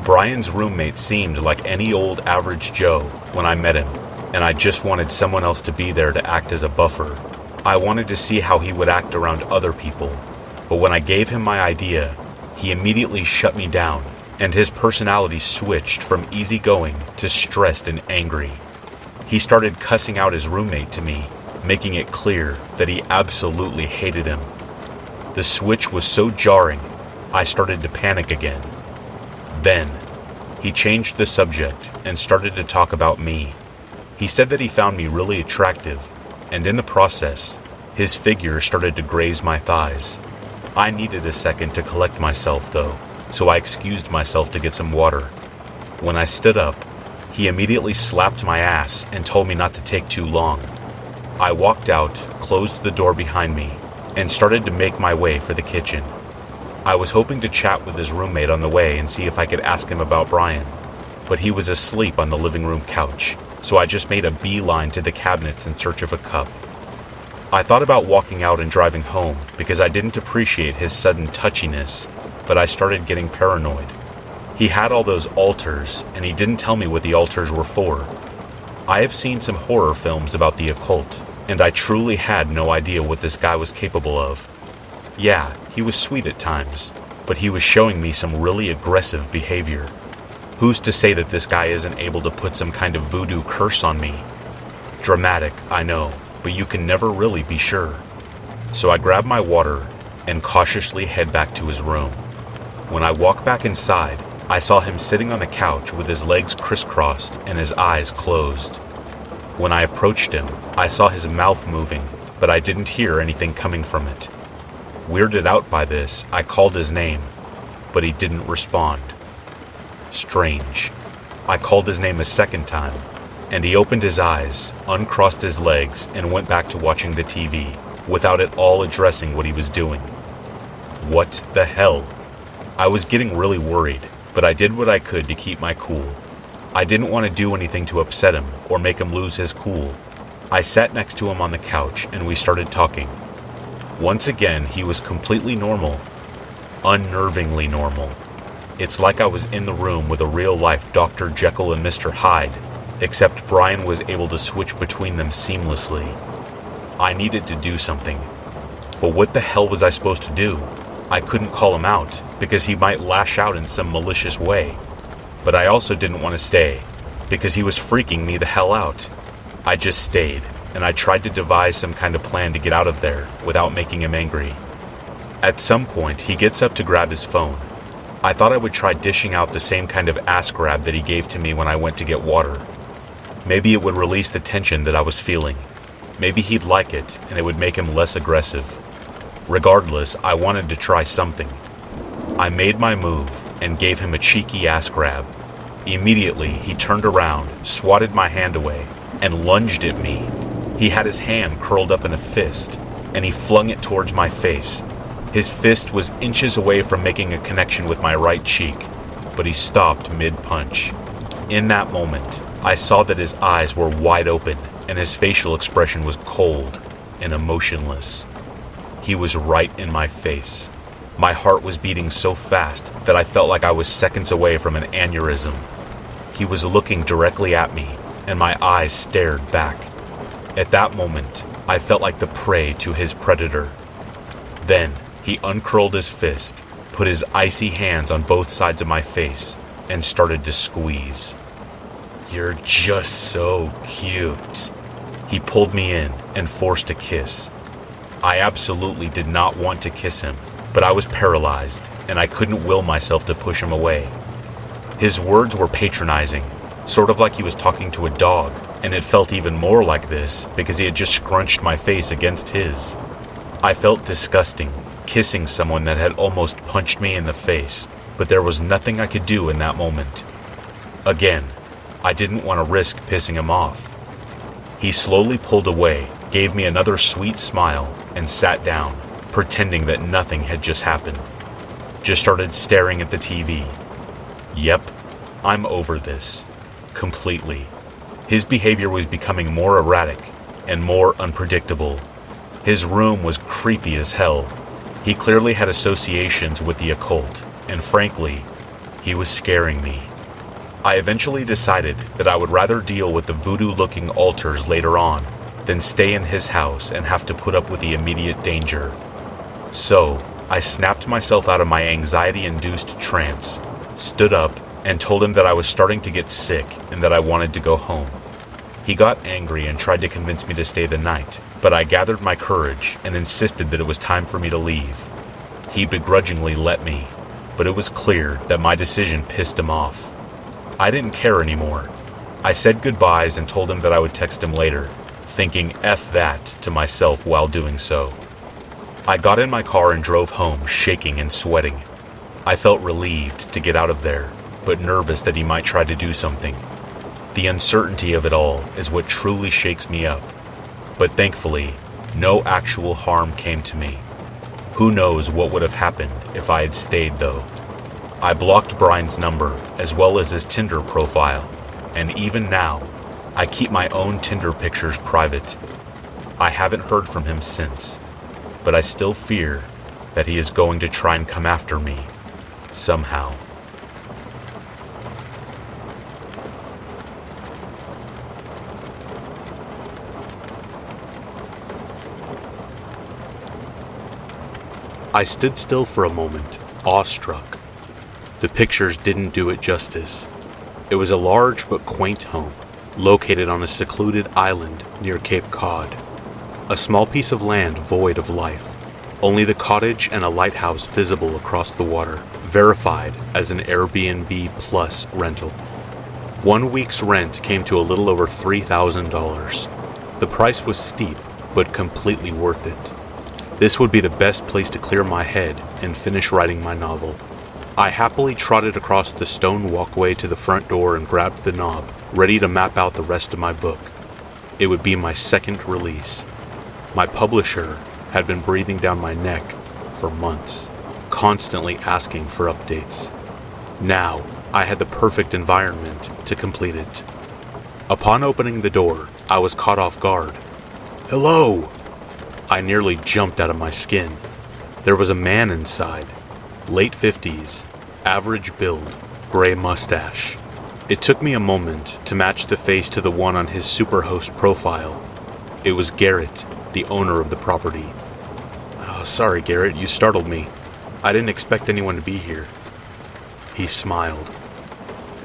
Brian's roommate seemed like any old average Joe when I met him, and I just wanted someone else to be there to act as a buffer. I wanted to see how he would act around other people, but when I gave him my idea, he immediately shut me down, and his personality switched from easygoing to stressed and angry. He started cussing out his roommate to me, making it clear that he absolutely hated him. The switch was so jarring, I started to panic again. Then, he changed the subject and started to talk about me. He said that he found me really attractive, and in the process, His figure started to graze my thighs. I needed a second to collect myself, though, so I excused myself to get some water. When I stood up, he immediately slapped my ass and told me not to take too long. I walked out, closed the door behind me, and started to make my way for the kitchen. I was hoping to chat with his roommate on the way and see if I could ask him about Brian, but he was asleep on the living room couch, so I just made a beeline to the cabinets in search of a cup. I thought about walking out and driving home because I didn't appreciate his sudden touchiness, but I started getting paranoid. He had all those altars, and he didn't tell me what the altars were for. I have seen some horror films about the occult, and I truly had no idea what this guy was capable of. Yeah, he was sweet at times, but he was showing me some really aggressive behavior. Who's to say that this guy isn't able to put some kind of voodoo curse on me? Dramatic, I know, but you can never really be sure. So I grab my water and cautiously head back to his room. When I walk back inside, I saw him sitting on the couch with his legs crisscrossed and his eyes closed. When I approached him, I saw his mouth moving, but I didn't hear anything coming from it. Weirded out by this, I called his name, but he didn't respond. Strange. I called his name a second time, and he opened his eyes, uncrossed his legs, and went back to watching the TV, without at all addressing what he was doing. What the hell? I was getting really worried, but I did what I could to keep my cool. I didn't want to do anything to upset him or make him lose his cool. I sat next to him on the couch and we started talking. Once again, he was completely normal. Unnervingly normal. It's like I was in the room with a real-life Dr. Jekyll and Mr. Hyde, except Brian was able to switch between them seamlessly. I needed to do something. But what the hell was I supposed to do? I couldn't call him out, because he might lash out in some malicious way. But I also didn't want to stay, because he was freaking me the hell out. I just stayed, and I tried to devise some kind of plan to get out of there without making him angry. At some point, he gets up to grab his phone. I thought I would try dishing out the same kind of ass grab that he gave to me when I went to get water. Maybe it would release the tension that I was feeling. Maybe he'd like it, and it would make him less aggressive. Regardless, I wanted to try something. I made my move and gave him a cheeky ass grab. Immediately, he turned around, swatted my hand away, and lunged at me. He had his hand curled up in a fist, and he flung it towards my face. His fist was inches away from making a connection with my right cheek, but he stopped mid-punch. In that moment, I saw that his eyes were wide open, and his facial expression was cold and emotionless. He was right in my face. My heart was beating so fast that I felt like I was seconds away from an aneurysm. He was looking directly at me, and my eyes stared back. At that moment, I felt like the prey to his predator. Then, he uncurled his fist, put his icy hands on both sides of my face, and started to squeeze. "You're just so cute." He pulled me in and forced a kiss. I absolutely did not want to kiss him, but I was paralyzed, and I couldn't will myself to push him away. His words were patronizing, sort of like he was talking to a dog, and it felt even more like this because he had just scrunched my face against his. I felt disgusting, kissing someone that had almost punched me in the face, but there was nothing I could do in that moment. Again, I didn't want to risk pissing him off. He slowly pulled away, gave me another sweet smile, and sat down, pretending that nothing had just happened. Just started staring at the TV. Yep, I'm over this. Completely. His behavior was becoming more erratic and more unpredictable. His room was creepy as hell. He clearly had associations with the occult, and frankly, he was scaring me. I eventually decided that I would rather deal with the voodoo-looking altars later on than stay in his house and have to put up with the immediate danger. So, I snapped myself out of my anxiety-induced trance, stood up, and told him that I was starting to get sick and that I wanted to go home. He got angry and tried to convince me to stay the night, but I gathered my courage and insisted that it was time for me to leave. He begrudgingly let me, but it was clear that my decision pissed him off. I didn't care anymore. I said goodbyes and told him that I would text him later. thinking F that to myself while doing so. I got in my car and drove home, shaking and sweating. I felt relieved to get out of there, but nervous that he might try to do something. The uncertainty of it all is what truly shakes me up. But thankfully, no actual harm came to me. Who knows what would have happened if I had stayed, though. I blocked Brian's number as well as his Tinder profile, and even now, I keep my own Tinder pictures private. I haven't heard from him since, but I still fear that he is going to try and come after me, somehow. I stood still for a moment, awestruck. The pictures didn't do it justice. It was a large but quaint home, located on a secluded island near Cape Cod. A small piece of land void of life. Only the cottage and a lighthouse visible across the water, verified as an Airbnb Plus rental. 1 week's rent came to a little over $3,000. The price was steep, but completely worth it. This would be the best place to clear my head and finish writing my novel. I happily trotted across the stone walkway to the front door and grabbed the knob, ready to map out the rest of my book. It would be my second release. My publisher had been breathing down my neck for months, constantly asking for updates. Now, I had the perfect environment to complete it. Upon opening the door, I was caught off guard. "Hello!" I nearly jumped out of my skin. There was a man inside, late 50s, average build, gray mustache. It took me a moment to match the face to the one on his Superhost profile. It was Garrett, the owner of the property. "Oh, sorry, Garrett, you startled me. I didn't expect anyone to be here." He smiled.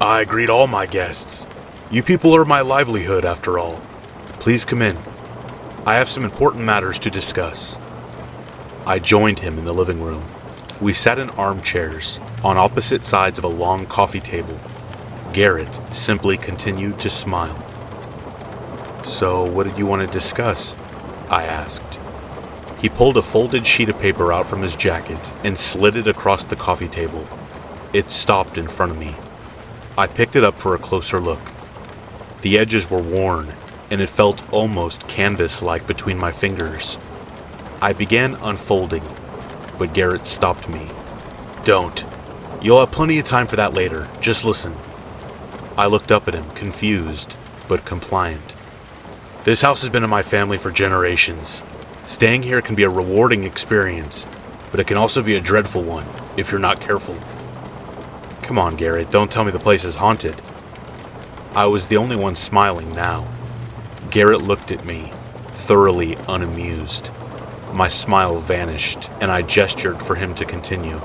"I greet all my guests. You people are my livelihood, after all. Please come in. I have some important matters to discuss." I joined him in the living room. We sat in armchairs on opposite sides of a long coffee table. Garrett simply continued to smile. "So, what did you want to discuss?" I asked. He pulled a folded sheet of paper out from his jacket and slid it across the coffee table. It stopped in front of me. I picked it up for a closer look. The edges were worn, and it felt almost canvas-like between my fingers. I began unfolding, but Garrett stopped me. "Don't. You'll have plenty of time for that later. Just listen." I looked up at him, confused, but compliant. "This house has been in my family for generations. Staying here can be a rewarding experience, but it can also be a dreadful one if you're not careful." "Come on, Garrett, don't tell me the place is haunted." I was the only one smiling now. Garrett looked at me, thoroughly unamused. My smile vanished, and I gestured for him to continue.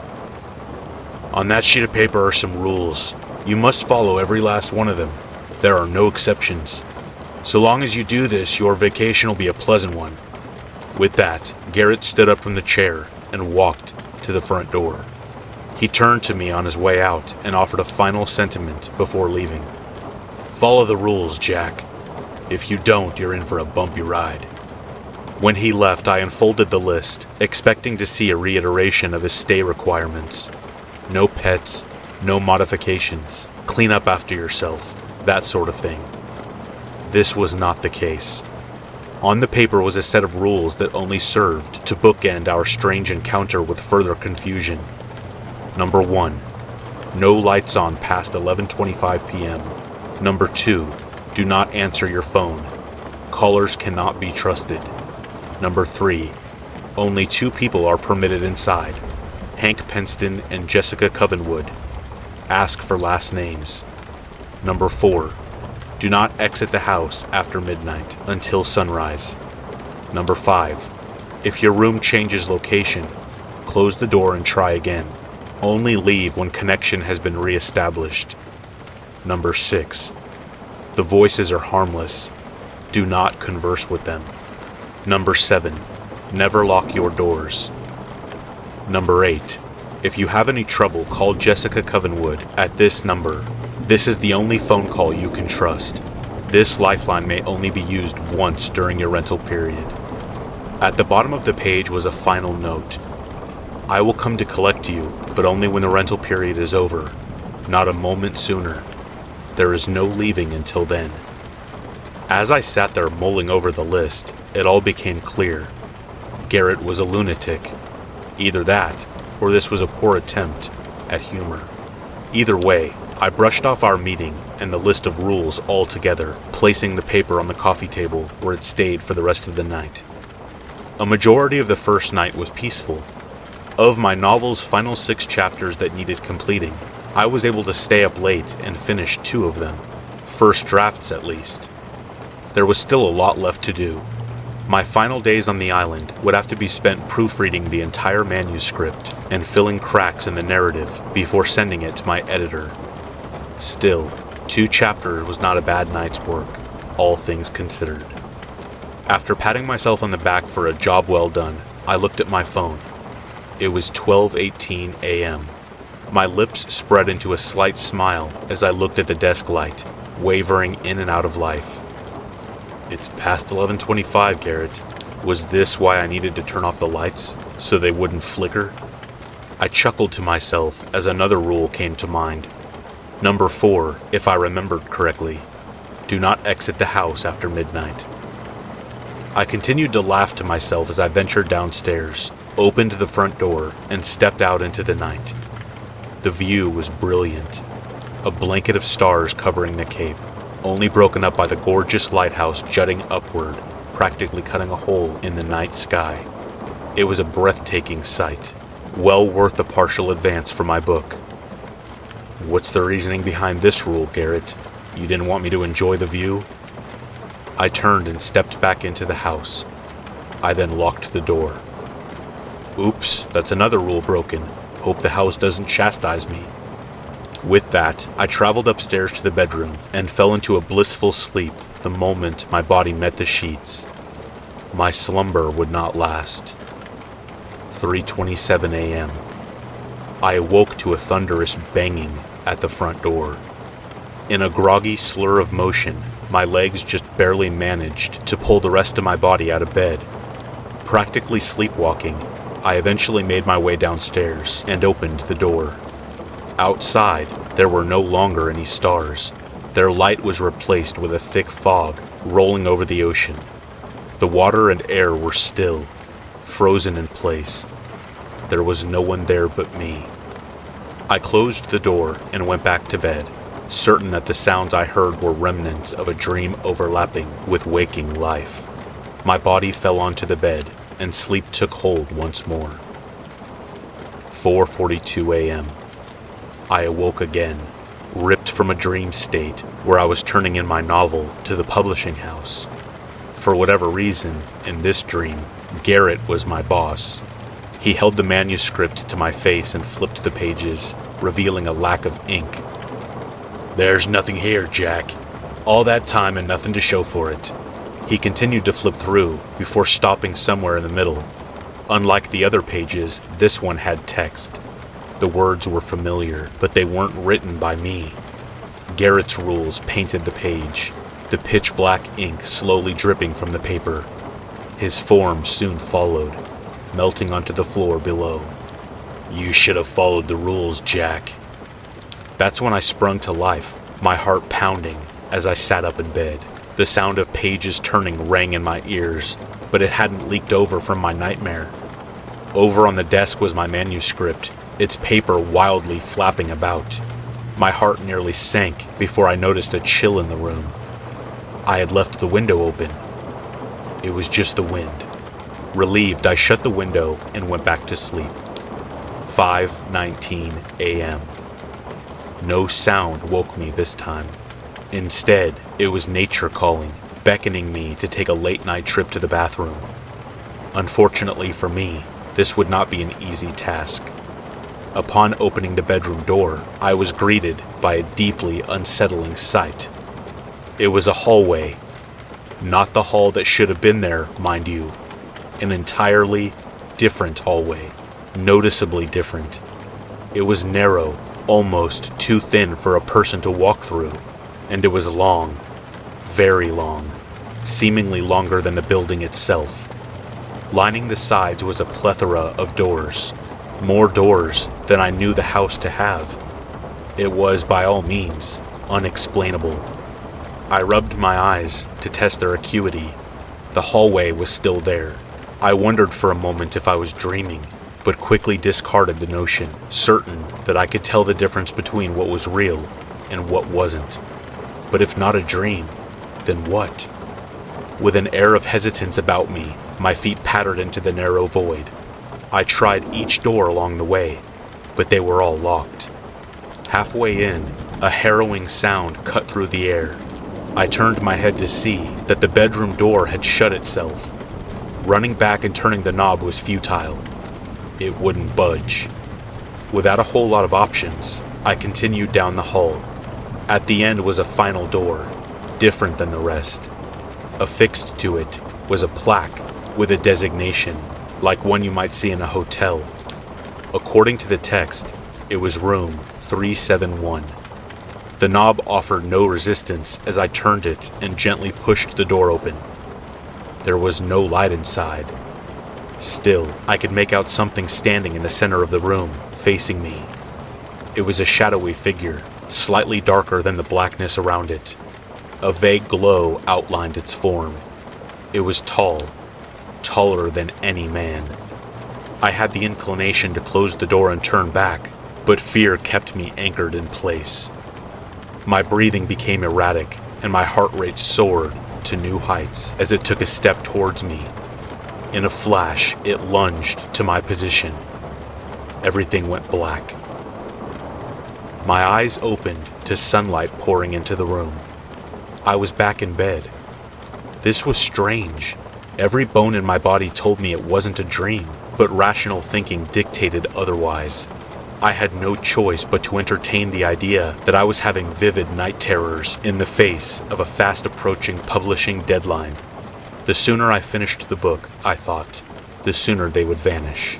"On that sheet of paper are some rules. You must follow every last one of them. There are no exceptions. So long as you do this, your vacation will be a pleasant one." With that, Garrett stood up from the chair and walked to the front door. He turned to me on his way out and offered a final sentiment before leaving. "Follow the rules, Jack. If you don't, you're in for a bumpy ride." When he left, I unfolded the list, expecting to see a reiteration of his stay requirements. No pets, no modifications, clean up after yourself, that sort of thing. This was not the case. On the paper was a set of rules that only served to bookend our strange encounter with further confusion. Number 1, no lights on past 11:25 p.m. Number 2, do not answer your phone. Callers cannot be trusted. Number 3, only 2 people are permitted inside, Hank Penston and Jessica Covenwood. Ask for last names. Number 4, do not exit the house after midnight until sunrise. Number 5, if your room changes location, close the door and try again. Only leave when connection has been re-established. Number 6, the voices are harmless. Do not converse with them. Number 7, never lock your doors. Number 8, if you have any trouble, call Jessica Covenwood at this number. This is the only phone call you can trust. This lifeline may only be used once during your rental period. At the bottom of the page was a final note. I will come to collect you, but only when the rental period is over, not a moment sooner. There is no leaving until then. As I sat there mulling over the list, it all became clear. Garrett was a lunatic. Either that, or this was a poor attempt at humor. Either way, I brushed off our meeting and the list of rules altogether, placing the paper on the coffee table where it stayed for the rest of the night. A majority of the first night was peaceful. Of my novel's final 6 chapters that needed completing, I was able to stay up late and finish 2 of them, first drafts at least. There was still a lot left to do. My final days on the island would have to be spent proofreading the entire manuscript and filling cracks in the narrative before sending it to my editor. Still, 2 chapters was not a bad night's work, all things considered. After patting myself on the back for a job well done, I looked at my phone. It was 12:18 a.m. My lips spread into a slight smile as I looked at the desk light, wavering in and out of life. It's past 11:25, Garrett. Was this why I needed to turn off the lights, so they wouldn't flicker? I chuckled to myself as another rule came to mind. Number 4, if I remembered correctly. Do not exit the house after midnight. I continued to laugh to myself as I ventured downstairs, opened the front door, and stepped out into the night. The view was brilliant. A blanket of stars covering the cape, only broken up by the gorgeous lighthouse jutting upward, practically cutting a hole in the night sky. It was a breathtaking sight, well worth the partial advance for my book. What's the reasoning behind this rule, Garrett? You didn't want me to enjoy the view? I turned and stepped back into the house. I then locked the door. Oops, that's another rule broken. Hope the house doesn't chastise me. With that, I traveled upstairs to the bedroom and fell into a blissful sleep the moment my body met the sheets. My slumber would not last. 3:27 a.m. I awoke to a thunderous banging at the front door. In a groggy slur of motion, my legs just barely managed to pull the rest of my body out of bed. Practically sleepwalking, I eventually made my way downstairs and opened the door. Outside, there were no longer any stars. Their light was replaced with a thick fog rolling over the ocean. The water and air were still, frozen in place. There was no one there but me. I closed the door and went back to bed, certain that the sounds I heard were remnants of a dream overlapping with waking life. My body fell onto the bed, and sleep took hold once more. 4:42 a.m. I awoke again, ripped from a dream state where I was turning in my novel to the publishing house. For whatever reason, in this dream, Garrett was my boss. He held the manuscript to my face and flipped the pages, revealing a lack of ink. There's nothing here, Jack. All that time and nothing to show for it. He continued to flip through before stopping somewhere in the middle. Unlike the other pages, this one had text. The words were familiar, but they weren't written by me. Garrett's rules painted the page, the pitch black ink slowly dripping from the paper. His form soon followed, melting onto the floor below. You should have followed the rules, Jack. That's when I sprung to life, my heart pounding as I sat up in bed. The sound of pages turning rang in my ears, but it hadn't leaked over from my nightmare. Over on the desk was my manuscript, its paper wildly flapping about. My heart nearly sank before I noticed a chill in the room. I had left the window open. It was just the wind. Relieved, I shut the window and went back to sleep. 5:19 a.m. No sound woke me this time. Instead, it was nature calling, beckoning me to take a late-night trip to the bathroom. Unfortunately for me, this would not be an easy task. Upon opening the bedroom door, I was greeted by a deeply unsettling sight. It was a hallway. Not the hall that should have been there, mind you. An entirely different hallway. Noticeably different. It was narrow, almost too thin for a person to walk through, and it was long. very long, seemingly longer than the building itself. Lining the sides was a plethora of doors, more doors than I knew the house to have. It was, by all means, unexplainable. I rubbed my eyes to test their acuity. The hallway was still there. I wondered for a moment if I was dreaming, but quickly discarded the notion, certain that I could tell the difference between what was real and what wasn't. But if not a dream, then what? With an air of hesitance about me, my feet pattered into the narrow void. I tried each door along the way, but they were all locked. Halfway in, a harrowing sound cut through the air. I turned my head to see that the bedroom door had shut itself. Running back and turning the knob was futile. It wouldn't budge. Without a whole lot of options, I continued down the hall. At the end was a final door, different than the rest. Affixed to it was a plaque with a designation, like one you might see in a hotel. According to the text, it was room 371. The knob offered no resistance as I turned it and gently pushed the door open. There was no light inside. Still, I could make out something standing in the center of the room, facing me. It was a shadowy figure, slightly darker than the blackness around it. A vague glow outlined its form. It was tall, taller than any man. I had the inclination to close the door and turn back, but fear kept me anchored in place. My breathing became erratic, and my heart rate soared to new heights as it took a step towards me. In a flash, it lunged to my position. Everything went black. My eyes opened to sunlight pouring into the room. I was back in bed. This was strange. Every bone in my body told me it wasn't a dream, but rational thinking dictated otherwise. I had no choice but to entertain the idea that I was having vivid night terrors in the face of a fast-approaching publishing deadline. The sooner I finished the book, I thought, the sooner they would vanish.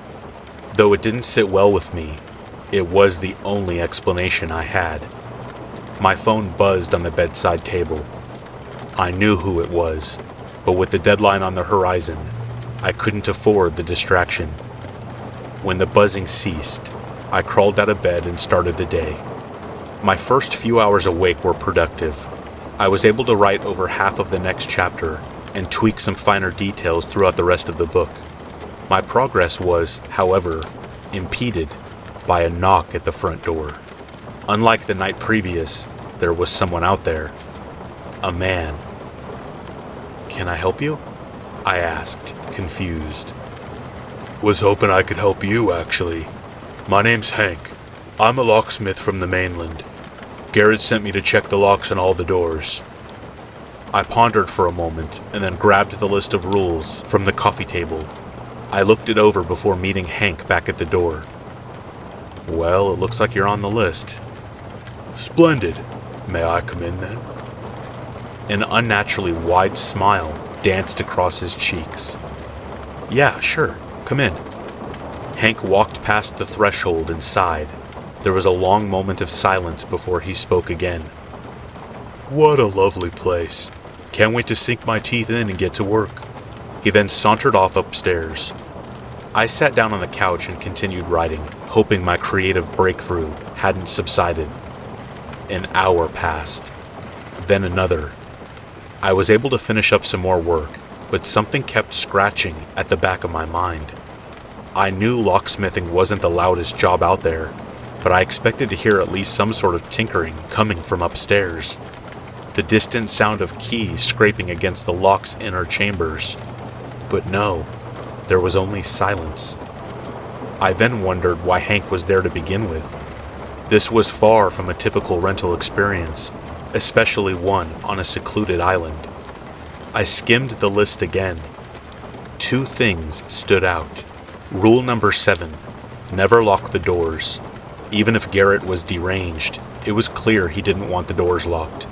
Though it didn't sit well with me, it was the only explanation I had. My phone buzzed on the bedside table. I knew who it was, but with the deadline on the horizon, I couldn't afford the distraction. When the buzzing ceased, I crawled out of bed and started the day. My first few hours awake were productive. I was able to write over half of the next chapter and tweak some finer details throughout the rest of the book. My progress was, however, impeded by a knock at the front door. Unlike the night previous, there was someone out there. A man. "Can I help you?" I asked, confused. Was hoping I could help you, actually. My name's Hank. I'm a locksmith from the mainland. Garrett sent me to check the locks on all the doors. I pondered for a moment and then grabbed the list of rules from the coffee table. I looked it over before meeting Hank back at the door. "Well, it looks like you're on the list." Splendid. May I come in then? An unnaturally wide smile danced across his cheeks. "Yeah, sure. Come in." Hank walked past the threshold and sighed. There was a long moment of silence before he spoke again. What a lovely place. Can't wait to sink my teeth in and get to work. He then sauntered off upstairs. I sat down on the couch and continued writing, hoping my creative breakthrough hadn't subsided. An hour passed, then another. I was able to finish up some more work, but something kept scratching at the back of my mind. I knew locksmithing wasn't the loudest job out there, but I expected to hear at least some sort of tinkering coming from upstairs. The distant sound of keys scraping against the lock's inner chambers. But no, there was only silence. I then wondered why Hank was there to begin with. This was far from a typical rental experience, especially one on a secluded island. I skimmed the list again. 2 things stood out. Rule number 7, never lock the doors. Even if Garrett was deranged, it was clear he didn't want the doors locked.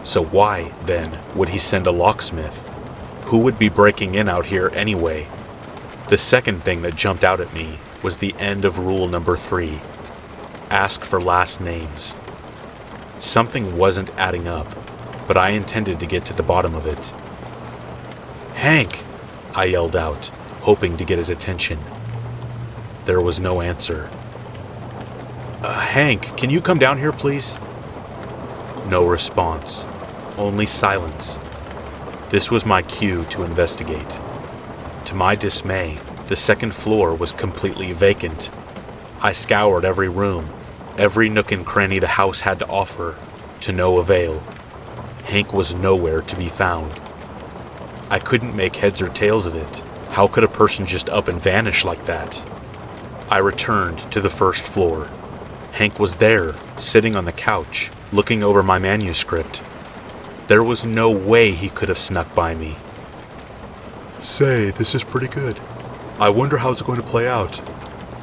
So why, then, would he send a locksmith? Who would be breaking in out here anyway? The second thing that jumped out at me was the end of rule number 3. Ask for last names. Something wasn't adding up, but but I intended to get to the bottom of it. "Hank!" I yelled out, hoping to get his attention. There was no answer. "Hank, can you come down here, please?" No response, only silence. This was my cue to investigate. To my dismay, the second floor was completely vacant. I scoured every room, every nook and cranny the house had to offer, to no avail. Hank was nowhere to be found. I couldn't make heads or tails of it. How could a person just up and vanish like that? I returned to the first floor. Hank was there, sitting on the couch, looking over my manuscript. There was no way he could have snuck by me. Say, this is pretty good. I wonder how it's going to play out.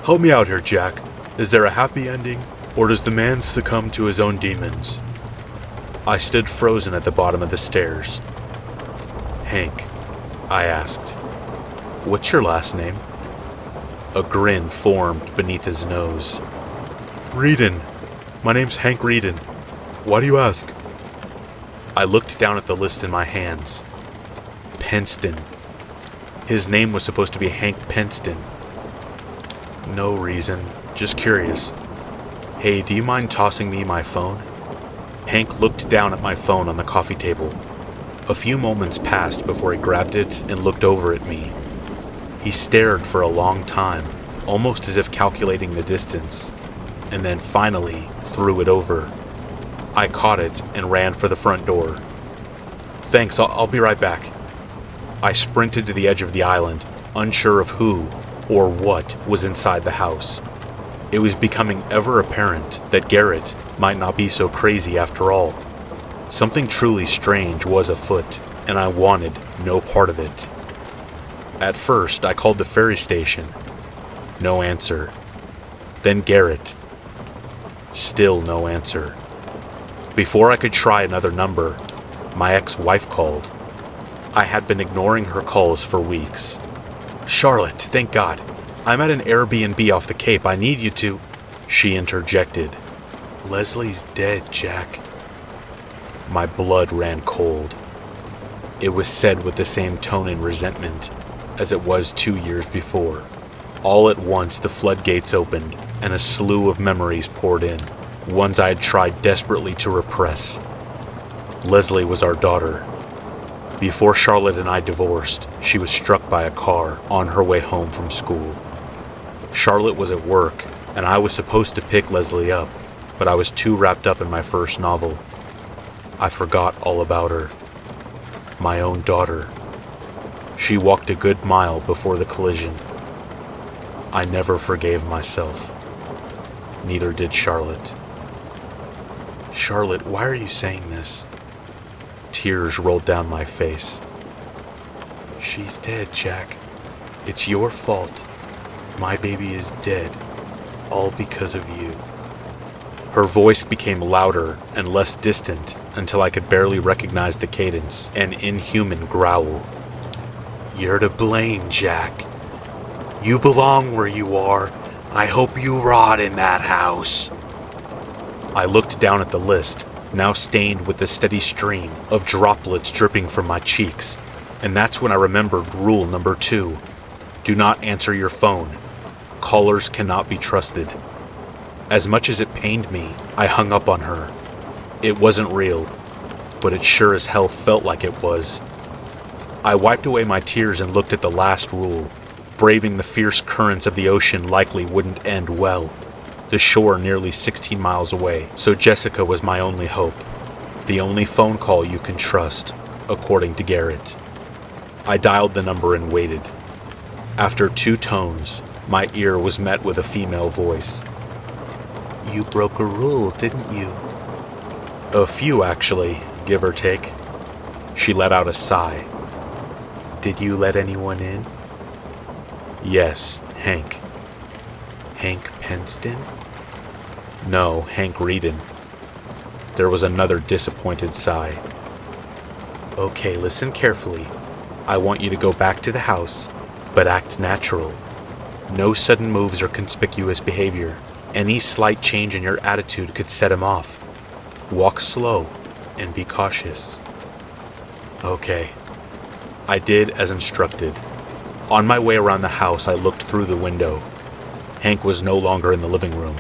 Help me out here, Jack. Is there a happy ending, or does the man succumb to his own demons? I stood frozen at the bottom of the stairs. "Hank," I asked, "what's your last name?" A grin formed beneath his nose. Reedon. My name's Hank Reedon. Why do you ask? I looked down at the list in my hands. Penston. His name was supposed to be Hank Penston. No reason, just curious. Hey, do you mind tossing me my phone? Hank looked down at my phone on the coffee table. A few moments passed before he grabbed it and looked over at me. He stared for a long time, almost as if calculating the distance, and then finally threw it over. I caught it and ran for the front door. "Thanks, I'll be right back." I sprinted to the edge of the island, unsure of who or what was inside the house. It was becoming ever apparent that Garrett might not be so crazy after all. Something truly strange was afoot, and I wanted no part of it. At first, I called the ferry station. No answer. Then Garrett. Still no answer. Before I could try another number, my ex-wife called. I had been ignoring her calls for weeks. "Charlotte, thank God. I'm at an Airbnb off the Cape. I need you to..." She interjected. "Leslie's dead, Jack." My blood ran cold. It was said with the same tone and resentment as it was 2 years before. All at once the floodgates opened and a slew of memories poured in, ones I had tried desperately to repress. Leslie was our daughter. Before Charlotte and I divorced, she was struck by a car on her way home from school. Charlotte was at work, and I was supposed to pick Leslie up, but I was too wrapped up in my first novel. I forgot all about her. My own daughter. She walked a good mile before the collision. I never forgave myself. Neither did Charlotte. "Charlotte, why are you saying this?" Tears rolled down my face. "She's dead, Jack. It's your fault. My baby is dead. All because of you." Her voice became louder and less distant until I could barely recognize the cadence, an inhuman growl. "You're to blame, Jack. You belong where you are. I hope you rot in that house." I looked down at the list, now stained with the steady stream of droplets dripping from my cheeks, and that's when I remembered rule number 2. Do not answer your phone. Callers cannot be trusted. As much as it pained me, I hung up on her. It wasn't real, but it sure as hell felt like it was. I wiped away my tears and looked at the last rule. Braving the fierce currents of the ocean likely wouldn't end well. The shore nearly 16 miles away, so Jessica was my only hope. The only phone call you can trust, according to Garrett. I dialed the number and waited. After 2 tones, my ear was met with a female voice. "You broke a rule, didn't you?" "A few, actually, give or take." She let out a sigh. "Did you let anyone in?" "Yes, Hank." "Hank Penston?" "No, Hank Reedon." There was another disappointed sigh. "Okay, listen carefully. I want you to go back to the house, but act natural. No sudden moves or conspicuous behavior. Any slight change in your attitude could set him off. Walk slow and be cautious. Okay. I did as instructed. On my way around the house, I looked through the window. Hank was no longer in the living room.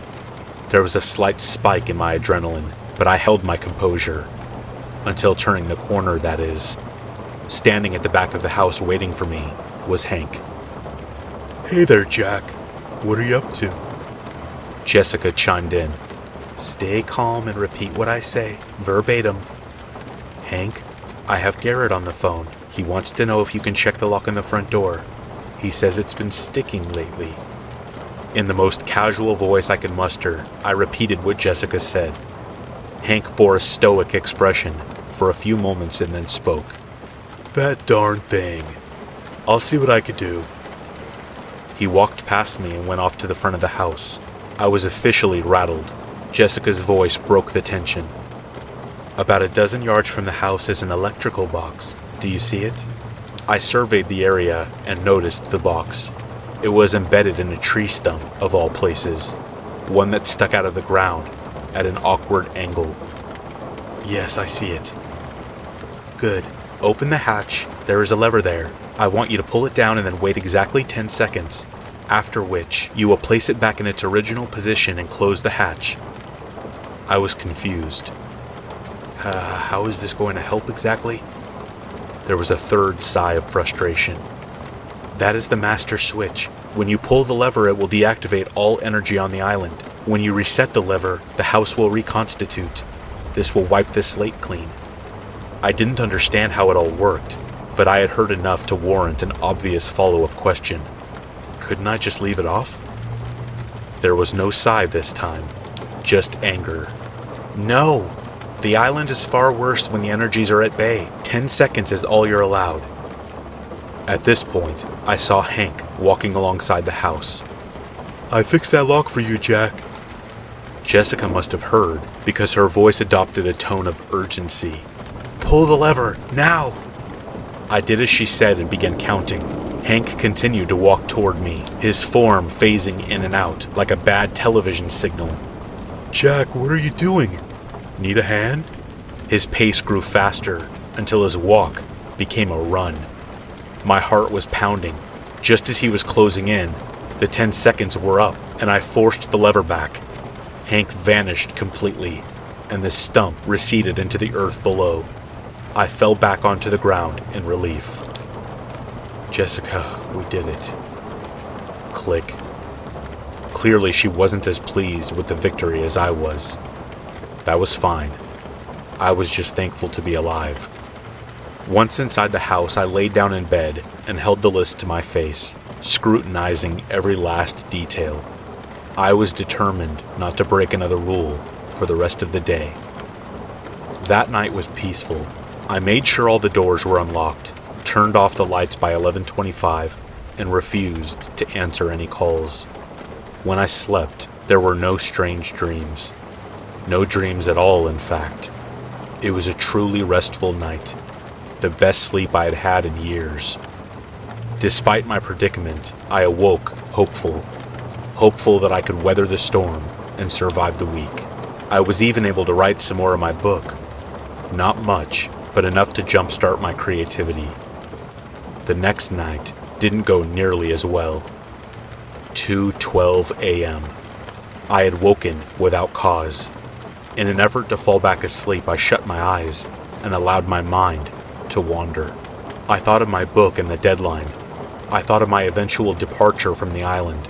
There was a slight spike in my adrenaline, but I held my composure. Until turning the corner, that is. Standing at the back of the house waiting for me was Hank. Hey there, Jack. What are you up to? Jessica chimed in. Stay calm and repeat what I say, verbatim. Hank, I have Garrett on the phone. He wants to know if you can check the lock on the front door. He says it's been sticking lately. In the most casual voice I could muster, I repeated what Jessica said. Hank bore a stoic expression for a few moments and then spoke. That darn thing. I'll see what I can do. He walked past me and went off to the front of the house. I was officially rattled. Jessica's voice broke the tension. About a dozen yards from the house is an electrical box. Do you see it? I surveyed the area and noticed the box. It was embedded in a tree stump, of all places. One that stuck out of the ground at an awkward angle. Yes, I see it. Good. Open the hatch. There is a lever there. I want you to pull it down and then wait exactly 10 seconds, after which you will place it back in its original position and close the hatch. I was confused. How is this going to help exactly? There was a third sigh of frustration. That is the master switch. When you pull the lever, it will deactivate all energy on the island. When you reset the lever, the house will reconstitute. This will wipe the slate clean. I didn't understand how it all worked, but I had heard enough to warrant an obvious follow-up question. Couldn't I just leave it off? There was no sigh this time, just anger. No! The island is far worse when the energies are at bay. 10 seconds is all you're allowed. At this point, I saw Hank walking alongside the house. I fixed that lock for you, Jack. Jessica must have heard, because her voice adopted a tone of urgency. Pull the lever, now! I did as she said and began counting. Hank continued to walk toward me, his form phasing in and out like a bad television signal. Jack, what are you doing? Need a hand? His pace grew faster until his walk became a run. My heart was pounding. Just as he was closing in, the 10 seconds were up, and I forced the lever back. Hank vanished completely, and the stump receded into the earth below. I fell back onto the ground in relief. Jessica, we did it. Click. Clearly she wasn't as pleased with the victory as I was. That was fine. I was just thankful to be alive. Once inside the house, I laid down in bed and held the list to my face, scrutinizing every last detail. I was determined not to break another rule for the rest of the day. That night was peaceful. I made sure all the doors were unlocked, turned off the lights by 11:25, and refused to answer any calls. When I slept, there were no strange dreams. No dreams at all, in fact. It was a truly restful night, the best sleep I had had in years. Despite my predicament, I awoke hopeful that I could weather the storm and survive the week. I was even able to write some more of my book. Not much, but enough to jumpstart my creativity. The next night didn't go nearly as well. 2:12 a.m. I had woken without cause. In an effort to fall back asleep, I shut my eyes and allowed my mind to wander. I thought of my book and the deadline. I thought of my eventual departure from the island.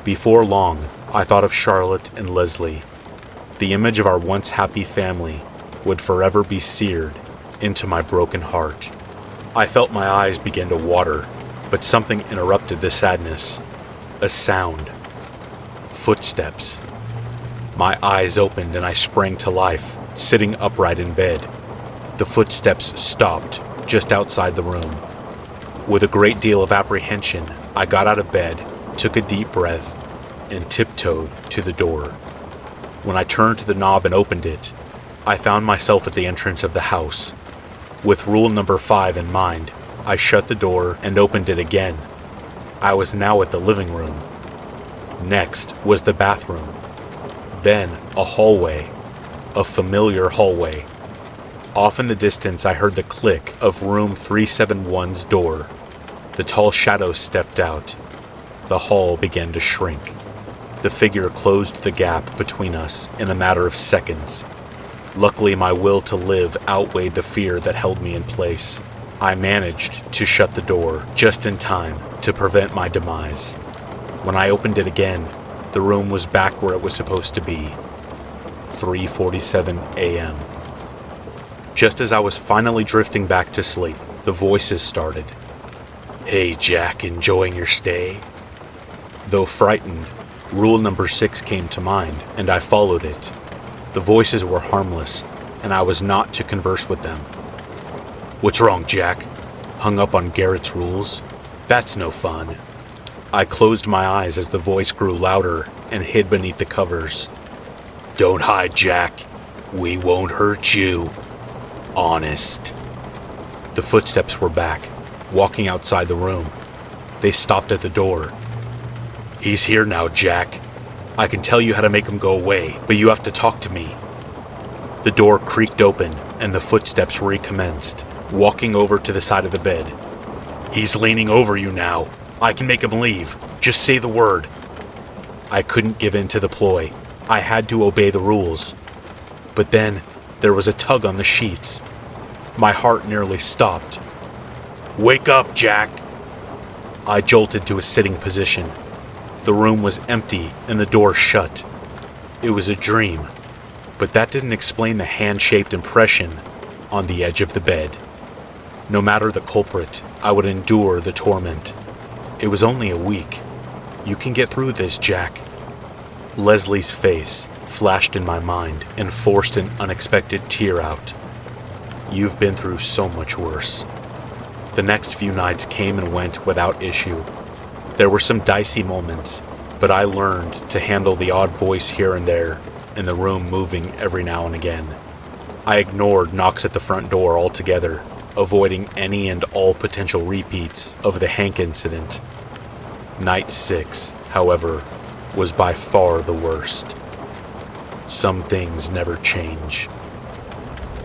Before long, I thought of Charlotte and Leslie. The image of our once happy family would forever be seared into my broken heart. I felt my eyes begin to water, but something interrupted the sadness. A sound. Footsteps. My eyes opened and I sprang to life, sitting upright in bed. The footsteps stopped just outside the room. With a great deal of apprehension, I got out of bed, took a deep breath, and tiptoed to the door. When I turned to the knob and opened it, I found myself at the entrance of the house. With rule number 5 in mind, I shut the door and opened it again. I was now at the living room. Next was the bathroom. Then a hallway, a familiar hallway. Off in the distance, I heard the click of room 371's door. The tall shadow stepped out. The hall began to shrink. The figure closed the gap between us in a matter of seconds. Luckily, my will to live outweighed the fear that held me in place. I managed to shut the door just in time to prevent my demise. When I opened it again, the room was back where it was supposed to be. 3:47 a.m. Just as I was finally drifting back to sleep, the voices started. "Hey Jack, enjoying your stay?" Though frightened, rule number 6 came to mind, and I followed it. The voices were harmless, and I was not to converse with them. "What's wrong, Jack? Hung up on Garrett's rules? That's no fun." I closed my eyes as the voice grew louder and hid beneath the covers. "Don't hide, Jack. We won't hurt you. Honest." The footsteps were back, walking outside the room. They stopped at the door. "He's here now, Jack. I can tell you how to make him go away, but you have to talk to me." The door creaked open, and the footsteps recommenced, walking over to the side of the bed. "He's leaning over you now. I can make him leave. Just say the word." I couldn't give in to the ploy. I had to obey the rules. But then, there was a tug on the sheets. My heart nearly stopped. "Wake up, Jack!" I jolted to a sitting position. The room was empty and the door shut. It was a dream, but that didn't explain the hand-shaped impression on the edge of the bed. No matter the culprit, I would endure the torment. It was only a week. "You can get through this, Jack." Leslie's face flashed in my mind and forced an unexpected tear out. "You've been through so much worse." The next few nights came and went without issue. There were some dicey moments, but I learned to handle the odd voice here and there, and the room moving every now and again. I ignored knocks at the front door altogether, avoiding any and all potential repeats of the Hank incident. Night 6, however, was by far the worst. Some things never change.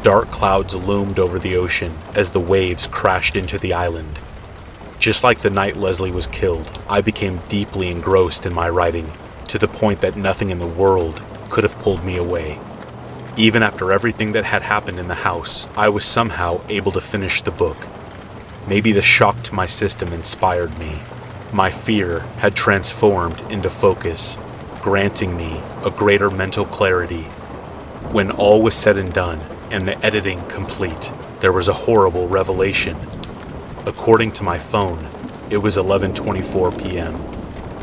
Dark clouds loomed over the ocean as the waves crashed into the island. Just like the night Leslie was killed, I became deeply engrossed in my writing, to the point that nothing in the world could have pulled me away. Even after everything that had happened in the house, I was somehow able to finish the book. Maybe the shock to my system inspired me. My fear had transformed into focus, granting me a greater mental clarity. When all was said and done, and the editing complete, there was a horrible revelation. According to my phone, it was 11:24 p.m.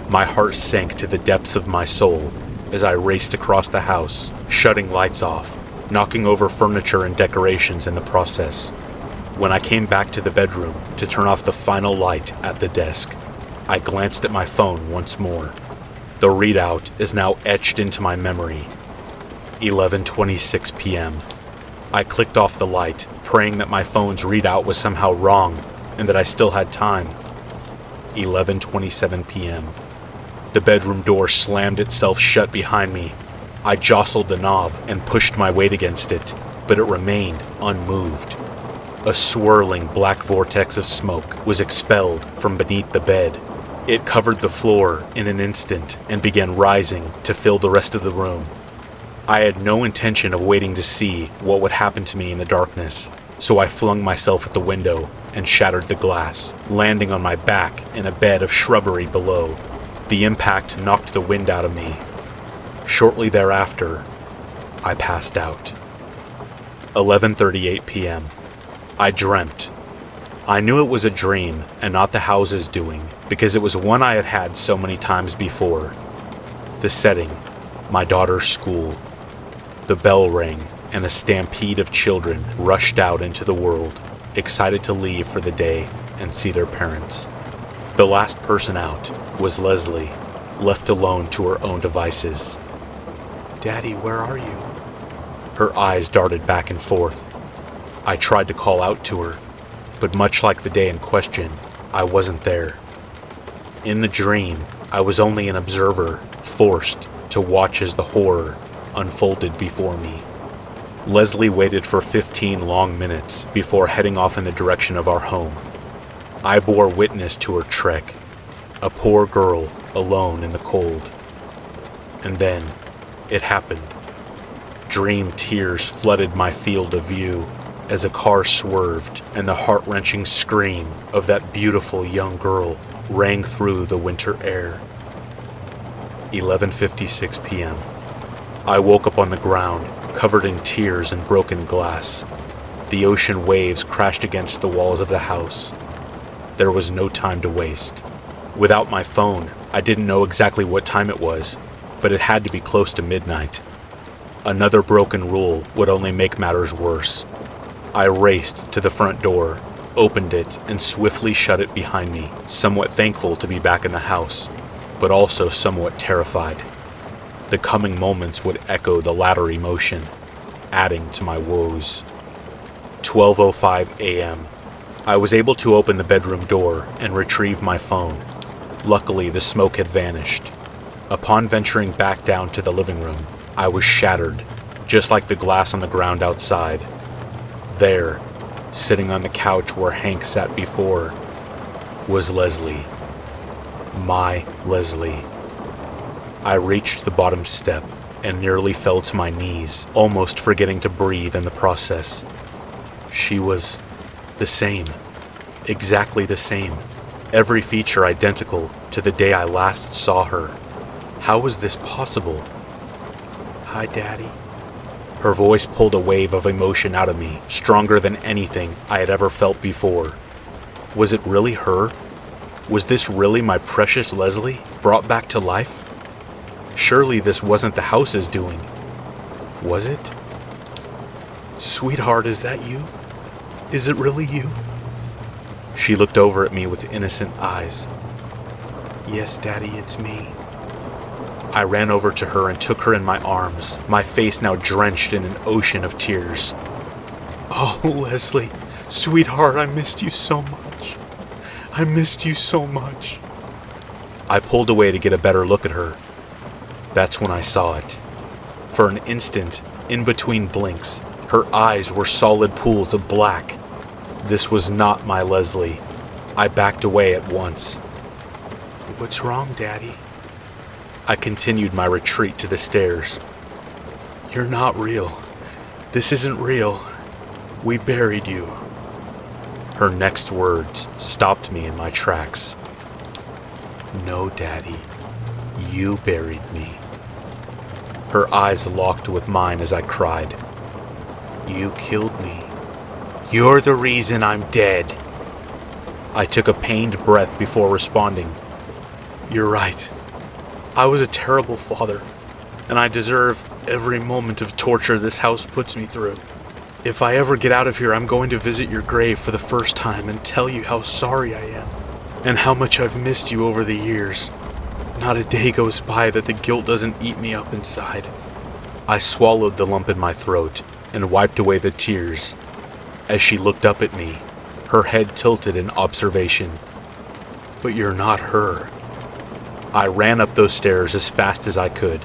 My heart sank to the depths of my soul as I raced across the house, shutting lights off, knocking over furniture and decorations in the process. When I came back to the bedroom to turn off the final light at the desk, I glanced at my phone once more. The readout is now etched into my memory. 11:26 p.m. I clicked off the light, praying that my phone's readout was somehow wrong and that I still had time. 11:27 p.m. The bedroom door slammed itself shut behind me. I jostled the knob and pushed my weight against it, but it remained unmoved. A swirling black vortex of smoke was expelled from beneath the bed. It covered the floor in an instant and began rising to fill the rest of the room. I had no intention of waiting to see what would happen to me in the darkness, so I flung myself at the window and shattered the glass, landing on my back in a bed of shrubbery below. The impact knocked the wind out of me. Shortly thereafter, I passed out. 11:38 p.m. I dreamt. I knew it was a dream and not the house's doing, because it was one I had had so many times before. The setting, my daughter's school. The bell rang, and a stampede of children rushed out into the world, excited to leave for the day and see their parents. The last person out was Leslie, left alone to her own devices. "Daddy, where are you?" Her eyes darted back and forth. I tried to call out to her, but much like the day in question, I wasn't there. In the dream, I was only an observer, forced to watch as the horror unfolded before me. Leslie waited for 15 long minutes before heading off in the direction of our home. I bore witness to her trek, a poor girl alone in the cold. And then, it happened. Dream tears flooded my field of view as a car swerved and the heart-wrenching scream of that beautiful young girl rang through the winter air. 11:56 p.m. I woke up on the ground, covered in tears and broken glass. The ocean waves crashed against the walls of the house. There was no time to waste. Without my phone, I didn't know exactly what time it was, but it had to be close to midnight. Another broken rule would only make matters worse. I raced to the front door, opened it, and swiftly shut it behind me, somewhat thankful to be back in the house, but also somewhat terrified. The coming moments would echo the latter emotion, adding to my woes. 12:05 a.m. I was able to open the bedroom door and retrieve my phone. Luckily, the smoke had vanished. Upon venturing back down to the living room, I was shattered, just like the glass on the ground outside. There, sitting on the couch where Hank sat before, was Leslie. My Leslie. I reached the bottom step and nearly fell to my knees, almost forgetting to breathe in the process. She was the same, exactly the same, every feature identical to the day I last saw her. How was this possible? "Hi, Daddy." Her voice pulled a wave of emotion out of me, stronger than anything I had ever felt before. Was it really her? Was this really my precious Leslie, brought back to life? Surely this wasn't the house's doing. Was it? "Sweetheart, is that you? Is it really you?" She looked over at me with innocent eyes. "Yes, Daddy, it's me." I ran over to her and took her in my arms, my face now drenched in an ocean of tears. "Oh, Leslie, sweetheart, I missed you so much. I missed you so much." I pulled away to get a better look at her. That's when I saw it. For an instant, in between blinks, her eyes were solid pools of black. This was not my Leslie. I backed away at once. "What's wrong, Daddy?" I continued my retreat to the stairs. "You're not real. This isn't real. We buried you." Her next words stopped me in my tracks. "No, Daddy. You buried me." Her eyes locked with mine as I cried. "You killed me. You're the reason I'm dead." I took a pained breath before responding. "You're right. I was a terrible father, and I deserve every moment of torture this house puts me through. If I ever get out of here, I'm going to visit your grave for the first time and tell you how sorry I am, and how much I've missed you over the years. Not a day goes by that the guilt doesn't eat me up inside." I swallowed the lump in my throat and wiped away the tears. As she looked up at me, her head tilted in observation. "But you're not her." I ran up those stairs as fast as I could.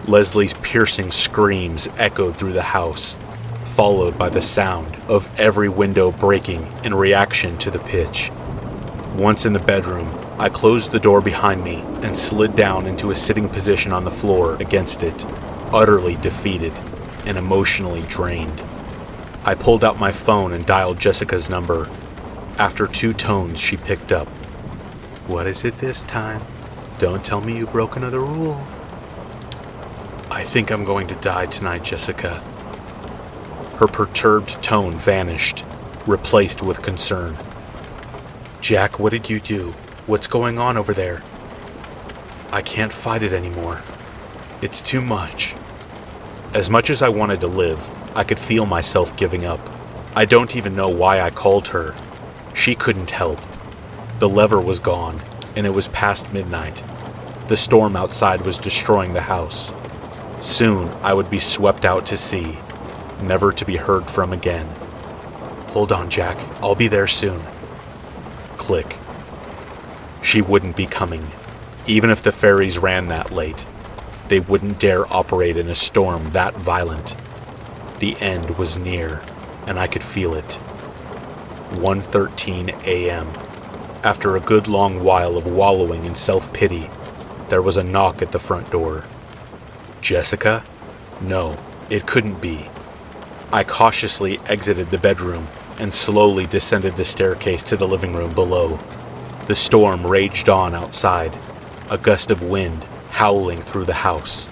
Leslie's piercing screams echoed through the house, followed by the sound of every window breaking in reaction to the pitch. Once in the bedroom, I closed the door behind me and slid down into a sitting position on the floor against it, utterly defeated and emotionally drained. I pulled out my phone and dialed Jessica's number. After 2 tones, she picked up. "What is it this time? Don't tell me you broke another rule." "I think I'm going to die tonight, Jessica." Her perturbed tone vanished, replaced with concern. "Jack, what did you do? What's going on over there?" "I can't fight it anymore. It's too much." As much as I wanted to live, I could feel myself giving up. I don't even know why I called her. She couldn't help. The lever was gone, and it was past midnight. The storm outside was destroying the house. Soon I would be swept out to sea, never to be heard from again. "Hold on, Jack. I'll be there soon." Click. She wouldn't be coming. Even if the ferries ran that late, they wouldn't dare operate in a storm that violent. The end was near, and I could feel it. 1:13 a.m. After a good long while of wallowing in self-pity, there was a knock at the front door. Jessica? No, it couldn't be. I cautiously exited the bedroom and slowly descended the staircase to the living room below. The storm raged on outside, a gust of wind howling through the house.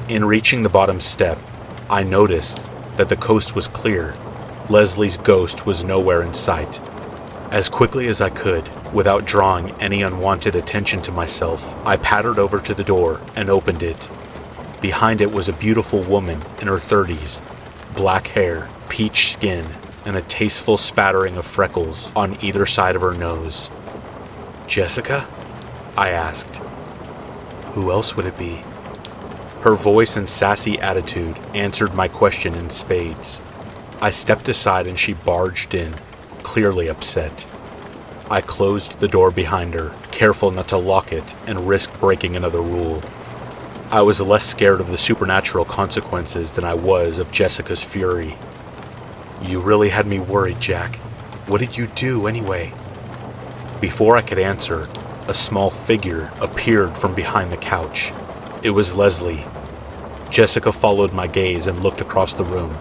In reaching the bottom step, I noticed that the coast was clear. Leslie's ghost was nowhere in sight. As quickly as I could, without drawing any unwanted attention to myself, I pattered over to the door and opened it. Behind it was a beautiful woman in her 30s, black hair, peach skin, and a tasteful spattering of freckles on either side of her nose. "Jessica?" I asked. "Who else would it be?" Her voice and sassy attitude answered my question in spades. I stepped aside and she barged in, clearly upset. I closed the door behind her, careful not to lock it and risk breaking another rule. I was less scared of the supernatural consequences than I was of Jessica's fury. "You really had me worried, Jack. What did you do, anyway?" Before I could answer, a small figure appeared from behind the couch. It was Leslie. Jessica followed my gaze and looked across the room.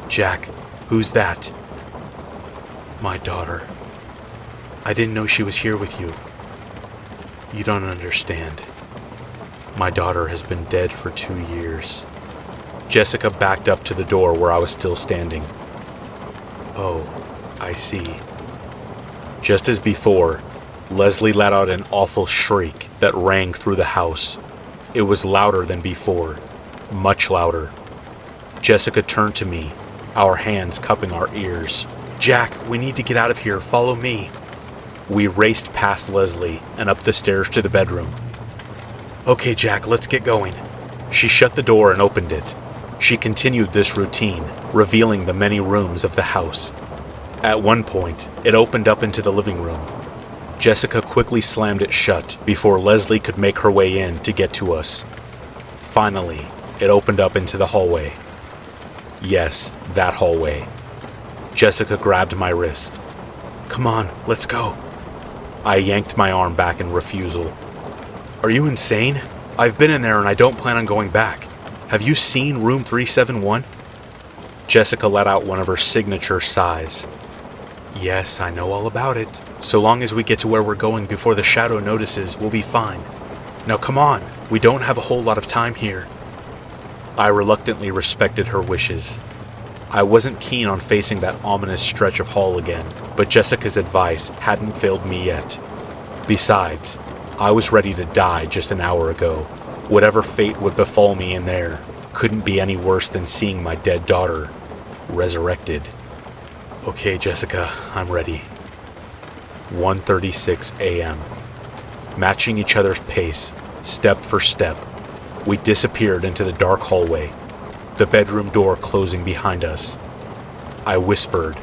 "Jack, who's that?" "My daughter. I didn't know she was here with you. You don't understand. My daughter has been dead for 2 years." Jessica backed up to the door where I was still standing. "Oh, I see." Just as before, Leslie let out an awful shriek that rang through the house. It was louder than before, much louder. Jessica turned to me, our hands cupping our ears. "Jack, we need to get out of here. Follow me." We raced past Leslie and up the stairs to the bedroom. "Okay, Jack, let's get going." She shut the door and opened it. She continued this routine, revealing the many rooms of the house. At one point, it opened up into the living room. Jessica quickly slammed it shut before Leslie could make her way in to get to us. Finally, it opened up into the hallway. Yes, that hallway. Jessica grabbed my wrist. "Come on, let's go." I yanked my arm back in refusal. "Are you insane? I've been in there and I don't plan on going back. Have you seen room 371? Jessica let out one of her signature sighs. "Yes, I know all about it. So long as we get to where we're going before the shadow notices, we'll be fine. Now come on, we don't have a whole lot of time here." I reluctantly respected her wishes. I wasn't keen on facing that ominous stretch of hall again, but Jessica's advice hadn't failed me yet. Besides, I was ready to die just an hour ago. Whatever fate would befall me in there couldn't be any worse than seeing my dead daughter resurrected. "Okay, Jessica, I'm ready." 1:36 a.m. Matching each other's pace, step for step, we disappeared into the dark hallway, the bedroom door closing behind us. I whispered,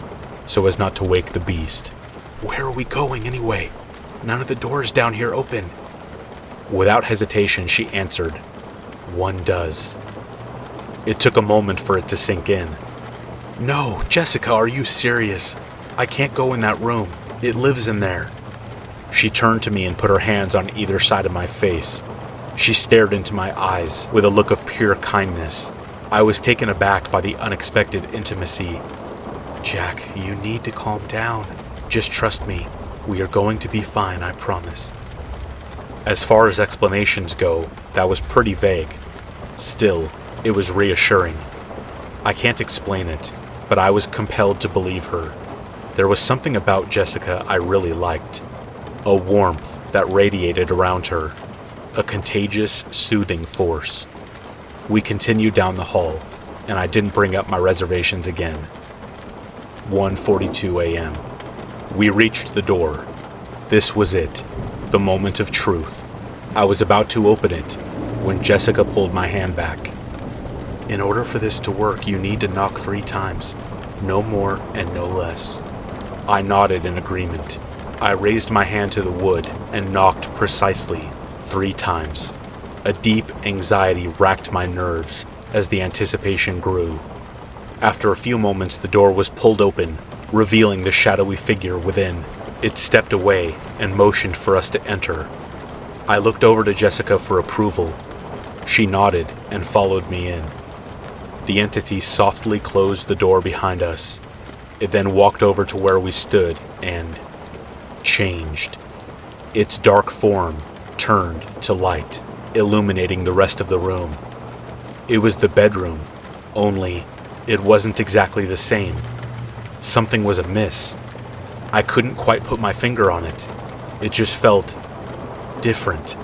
so as not to wake the beast, "Where are we going anyway? None of the doors down here open." Without hesitation, she answered, "One does." It took a moment for it to sink in. "No, Jessica, are you serious? I can't go in that room. It lives in there." She turned to me and put her hands on either side of my face. She stared into my eyes with a look of pure kindness. I was taken aback by the unexpected intimacy. "Jack, you need to calm down. Just trust me. We are going to be fine, I promise." As far as explanations go, that was pretty vague. Still, it was reassuring. I can't explain it, but I was compelled to believe her. There was something about Jessica I really liked. A warmth that radiated around her. A contagious, soothing force. We continued down the hall, and I didn't bring up my reservations again. 1:42 a.m. We reached the door. This was it, the moment of truth. I was about to open it when Jessica pulled my hand back. "In order for this to work, you need to knock 3 times. No more and no less." I nodded in agreement. I raised my hand to the wood and knocked precisely 3 times. A deep anxiety racked my nerves as the anticipation grew. After a few moments, the door was pulled open, revealing the shadowy figure within. It stepped away and motioned for us to enter. I looked over to Jessica for approval. She nodded and followed me in. The entity softly closed the door behind us. It then walked over to where we stood and changed. Its dark form turned to light, illuminating the rest of the room. It was the bedroom, only it wasn't exactly the same. Something was amiss. I couldn't quite put my finger on it. It just felt different.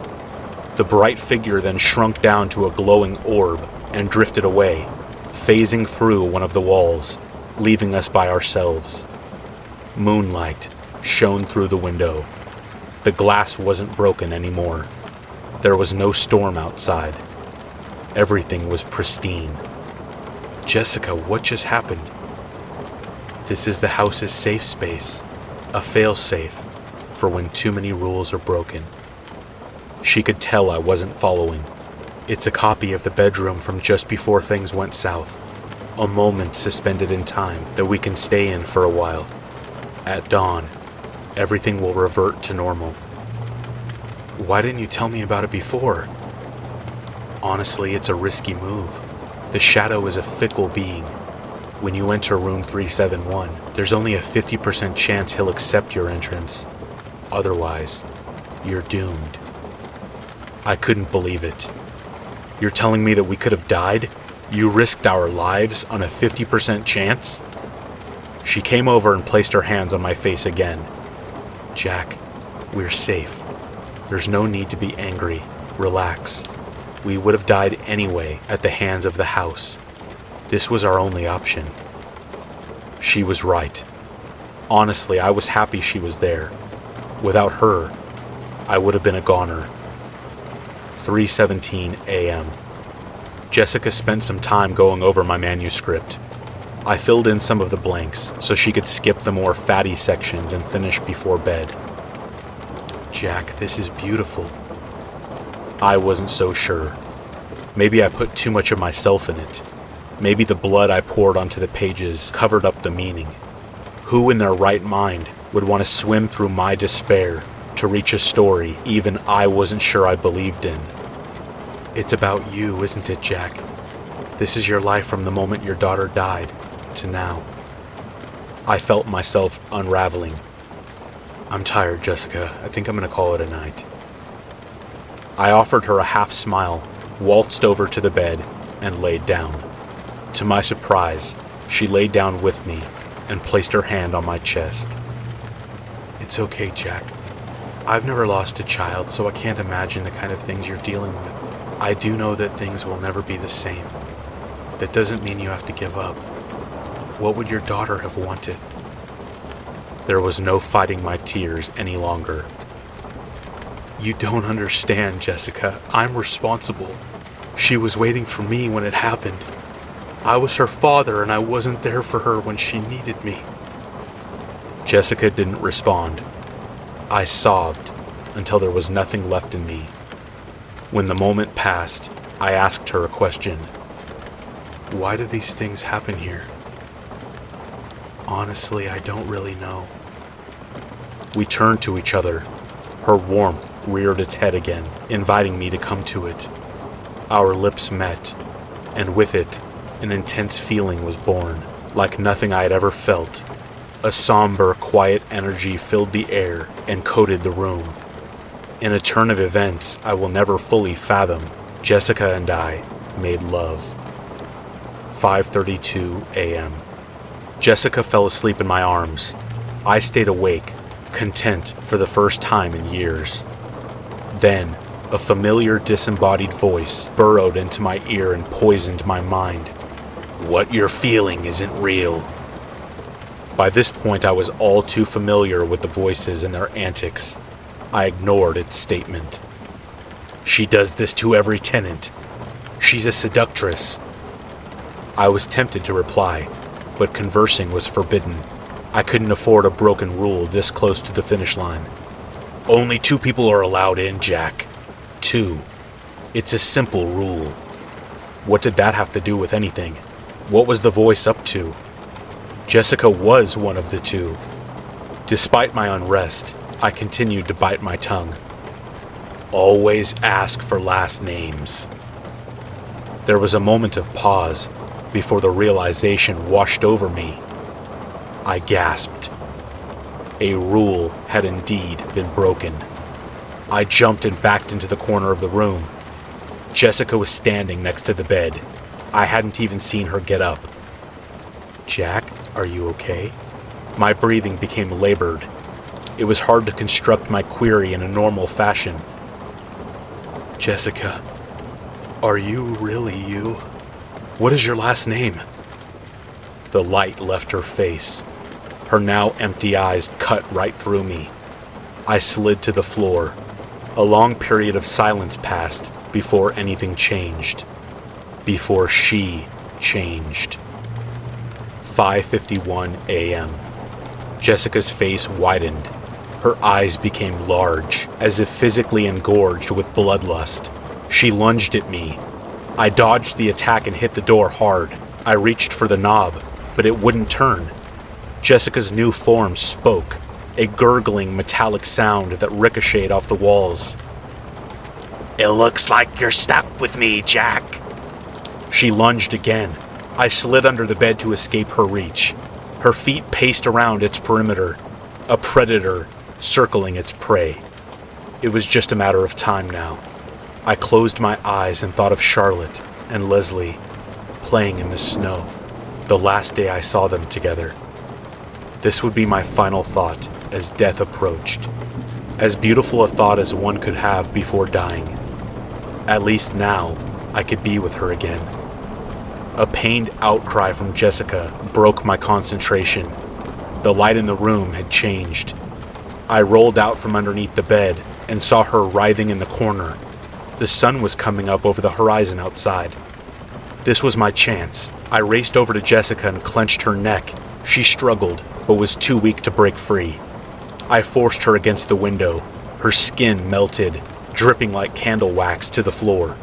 The bright figure then shrunk down to a glowing orb and drifted away, phasing through one of the walls, leaving us by ourselves. Moonlight shone through the window. The glass wasn't broken anymore. There was no storm outside. Everything was pristine. Jessica, what just happened? This is the house's safe space, a fail-safe for when too many rules are broken. She could tell I wasn't following. It's a copy of the bedroom from just before things went south. A moment suspended in time that we can stay in for a while. At dawn, everything will revert to normal. Why didn't you tell me about it before? Honestly, it's a risky move. The shadow is a fickle being. When you enter room 371, there's only a 50% chance he'll accept your entrance. Otherwise, you're doomed. I couldn't believe it. You're telling me that we could have died? You risked our lives on a 50% chance? She came over and placed her hands on my face again. Jack, we're safe. There's no need to be angry. Relax. We would have died anyway at the hands of the house. This was our only option. She was right. Honestly, I was happy she was there. Without her, I would have been a goner. 3:17 a.m. Jessica spent some time going over my manuscript. I filled in some of the blanks so she could skip the more fatty sections and finish before bed. Jack, this is beautiful. I wasn't so sure. Maybe I put too much of myself in it. Maybe the blood I poured onto the pages covered up the meaning. Who in their right mind would want to swim through my despair to reach a story even I wasn't sure I believed in? It's about you, isn't it, Jack? This is your life from the moment your daughter died to now. I felt myself unraveling. I'm tired, Jessica. I think I'm going to call it a night. I offered her a half smile, waltzed over to the bed, and laid down. To my surprise, she laid down with me and placed her hand on my chest. It's okay, Jack. I've never lost a child, so I can't imagine the kind of things you're dealing with. I do know that things will never be the same. That doesn't mean you have to give up. What would your daughter have wanted? There was no fighting my tears any longer. You don't understand, Jessica. I'm responsible. She was waiting for me when it happened. I was her father, and I wasn't there for her when she needed me. Jessica didn't respond. I sobbed until there was nothing left in me. When the moment passed, I asked her a question. Why do these things happen here? Honestly, I don't really know. We turned to each other. Her warmth reared its head again, inviting me to come to it. Our lips met, and with it, an intense feeling was born, like nothing I had ever felt. A somber, quiet energy filled the air and coated the room. In a turn of events I will never fully fathom, Jessica and I made love. 5:32 a.m. Jessica fell asleep in my arms. I stayed awake, content for the first time in years. Then, a familiar disembodied voice burrowed into my ear and poisoned my mind. What you're feeling isn't real. By this point, I was all too familiar with the voices and their antics. I ignored its statement. She does this to every tenant. She's a seductress. I was tempted to reply, but conversing was forbidden. I couldn't afford a broken rule this close to the finish line. Only 2 people are allowed in, Jack. 2. It's a simple rule. What did that have to do with anything? What was the voice up to? Jessica was one of the two. Despite my unrest, I continued to bite my tongue. Always ask for last names. There was a moment of pause before the realization washed over me. I gasped. A rule had indeed been broken. I jumped and backed into the corner of the room. Jessica was standing next to the bed. I hadn't even seen her get up. Jack, are you okay? My breathing became labored. It was hard to construct my query in a normal fashion. Jessica, are you really you? What is your last name? The light left her face. Her now empty eyes cut right through me. I slid to the floor. A long period of silence passed before anything changed. Before she changed. 5:51 a.m. Jessica's face widened. Her eyes became large, as if physically engorged with bloodlust. She lunged at me. I dodged the attack and hit the door hard. I reached for the knob, but it wouldn't turn. Jessica's new form spoke, a gurgling metallic sound that ricocheted off the walls. It looks like you're stuck with me, Jack. She lunged again. I slid under the bed to escape her reach. Her feet paced around its perimeter, a predator circling its prey. It was just a matter of time now. I closed my eyes and thought of Charlotte and Leslie playing in the snow, the last day I saw them together. This would be my final thought as death approached. As beautiful a thought as one could have before dying. At least now, I could be with her again. A pained outcry from Jessica broke my concentration. The light in the room had changed. I rolled out from underneath the bed and saw her writhing in the corner. The sun was coming up over the horizon outside. This was my chance. I raced over to Jessica and clenched her neck. She struggled, but was too weak to break free. I forced her against the window. Her skin melted, dripping like candle wax to the floor.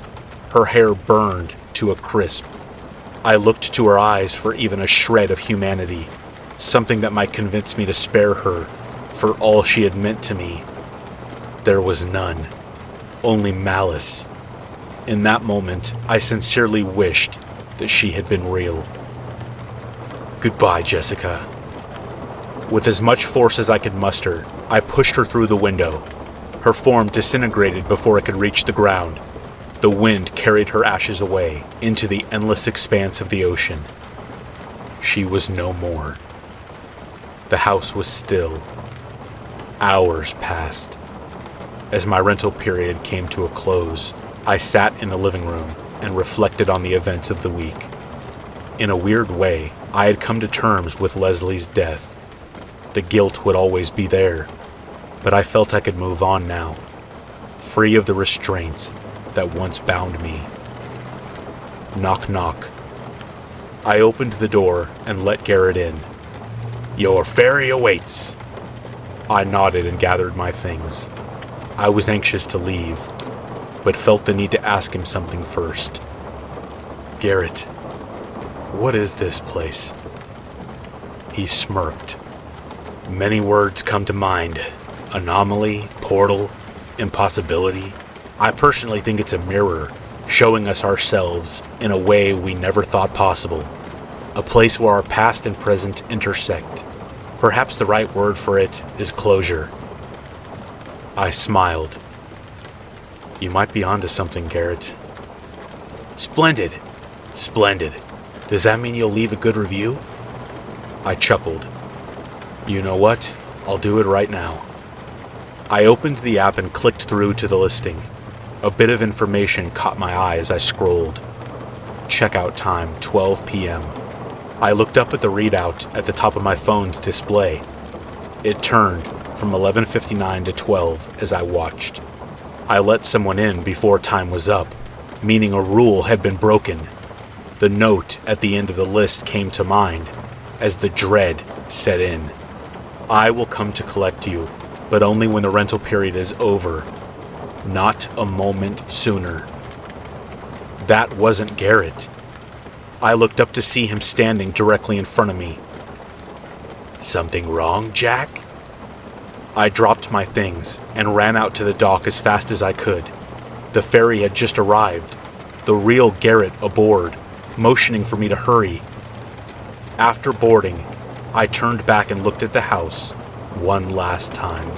Her hair burned to a crisp. I looked to her eyes for even a shred of humanity, something that might convince me to spare her for all she had meant to me. There was none, only malice. In that moment, I sincerely wished that she had been real. Goodbye, Jessica. With as much force as I could muster, I pushed her through the window. Her form disintegrated before it could reach the ground. The wind carried her ashes away into the endless expanse of the ocean. She was no more. The house was still. Hours passed. As my rental period came to a close, I sat in the living room and reflected on the events of the week. In a weird way, I had come to terms with Leslie's death. The guilt would always be there, but I felt I could move on now, free of the restraints that once bound me. Knock, knock. I opened the door and let Garrett in. Your ferry awaits. I nodded and gathered my things. I was anxious to leave, but felt the need to ask him something first. Garrett, what is this place? He smirked. Many words come to mind. Anomaly, portal, impossibility. I personally think it's a mirror, showing us ourselves in a way we never thought possible. A place where our past and present intersect. Perhaps the right word for it is closure. I smiled. You might be onto something, Garrett. Splendid. Splendid. Does that mean you'll leave a good review? I chuckled. You know what? I'll do it right now. I opened the app and clicked through to the listing. A bit of information caught my eye as I scrolled. Checkout time, 12 p.m. I looked up at the readout at the top of my phone's display. It turned from 11:59 to 12 as I watched. I let someone in before time was up, meaning a rule had been broken. The note at the end of the list came to mind as the dread set in. I will come to collect you, but only when the rental period is over. Not a moment sooner. That wasn't Garrett. I looked up to see him standing directly in front of me. "Something wrong, Jack?" I dropped my things and ran out to the dock as fast as I could. The ferry had just arrived, the real Garrett aboard, motioning for me to hurry. After boarding, I turned back and looked at the house one last time.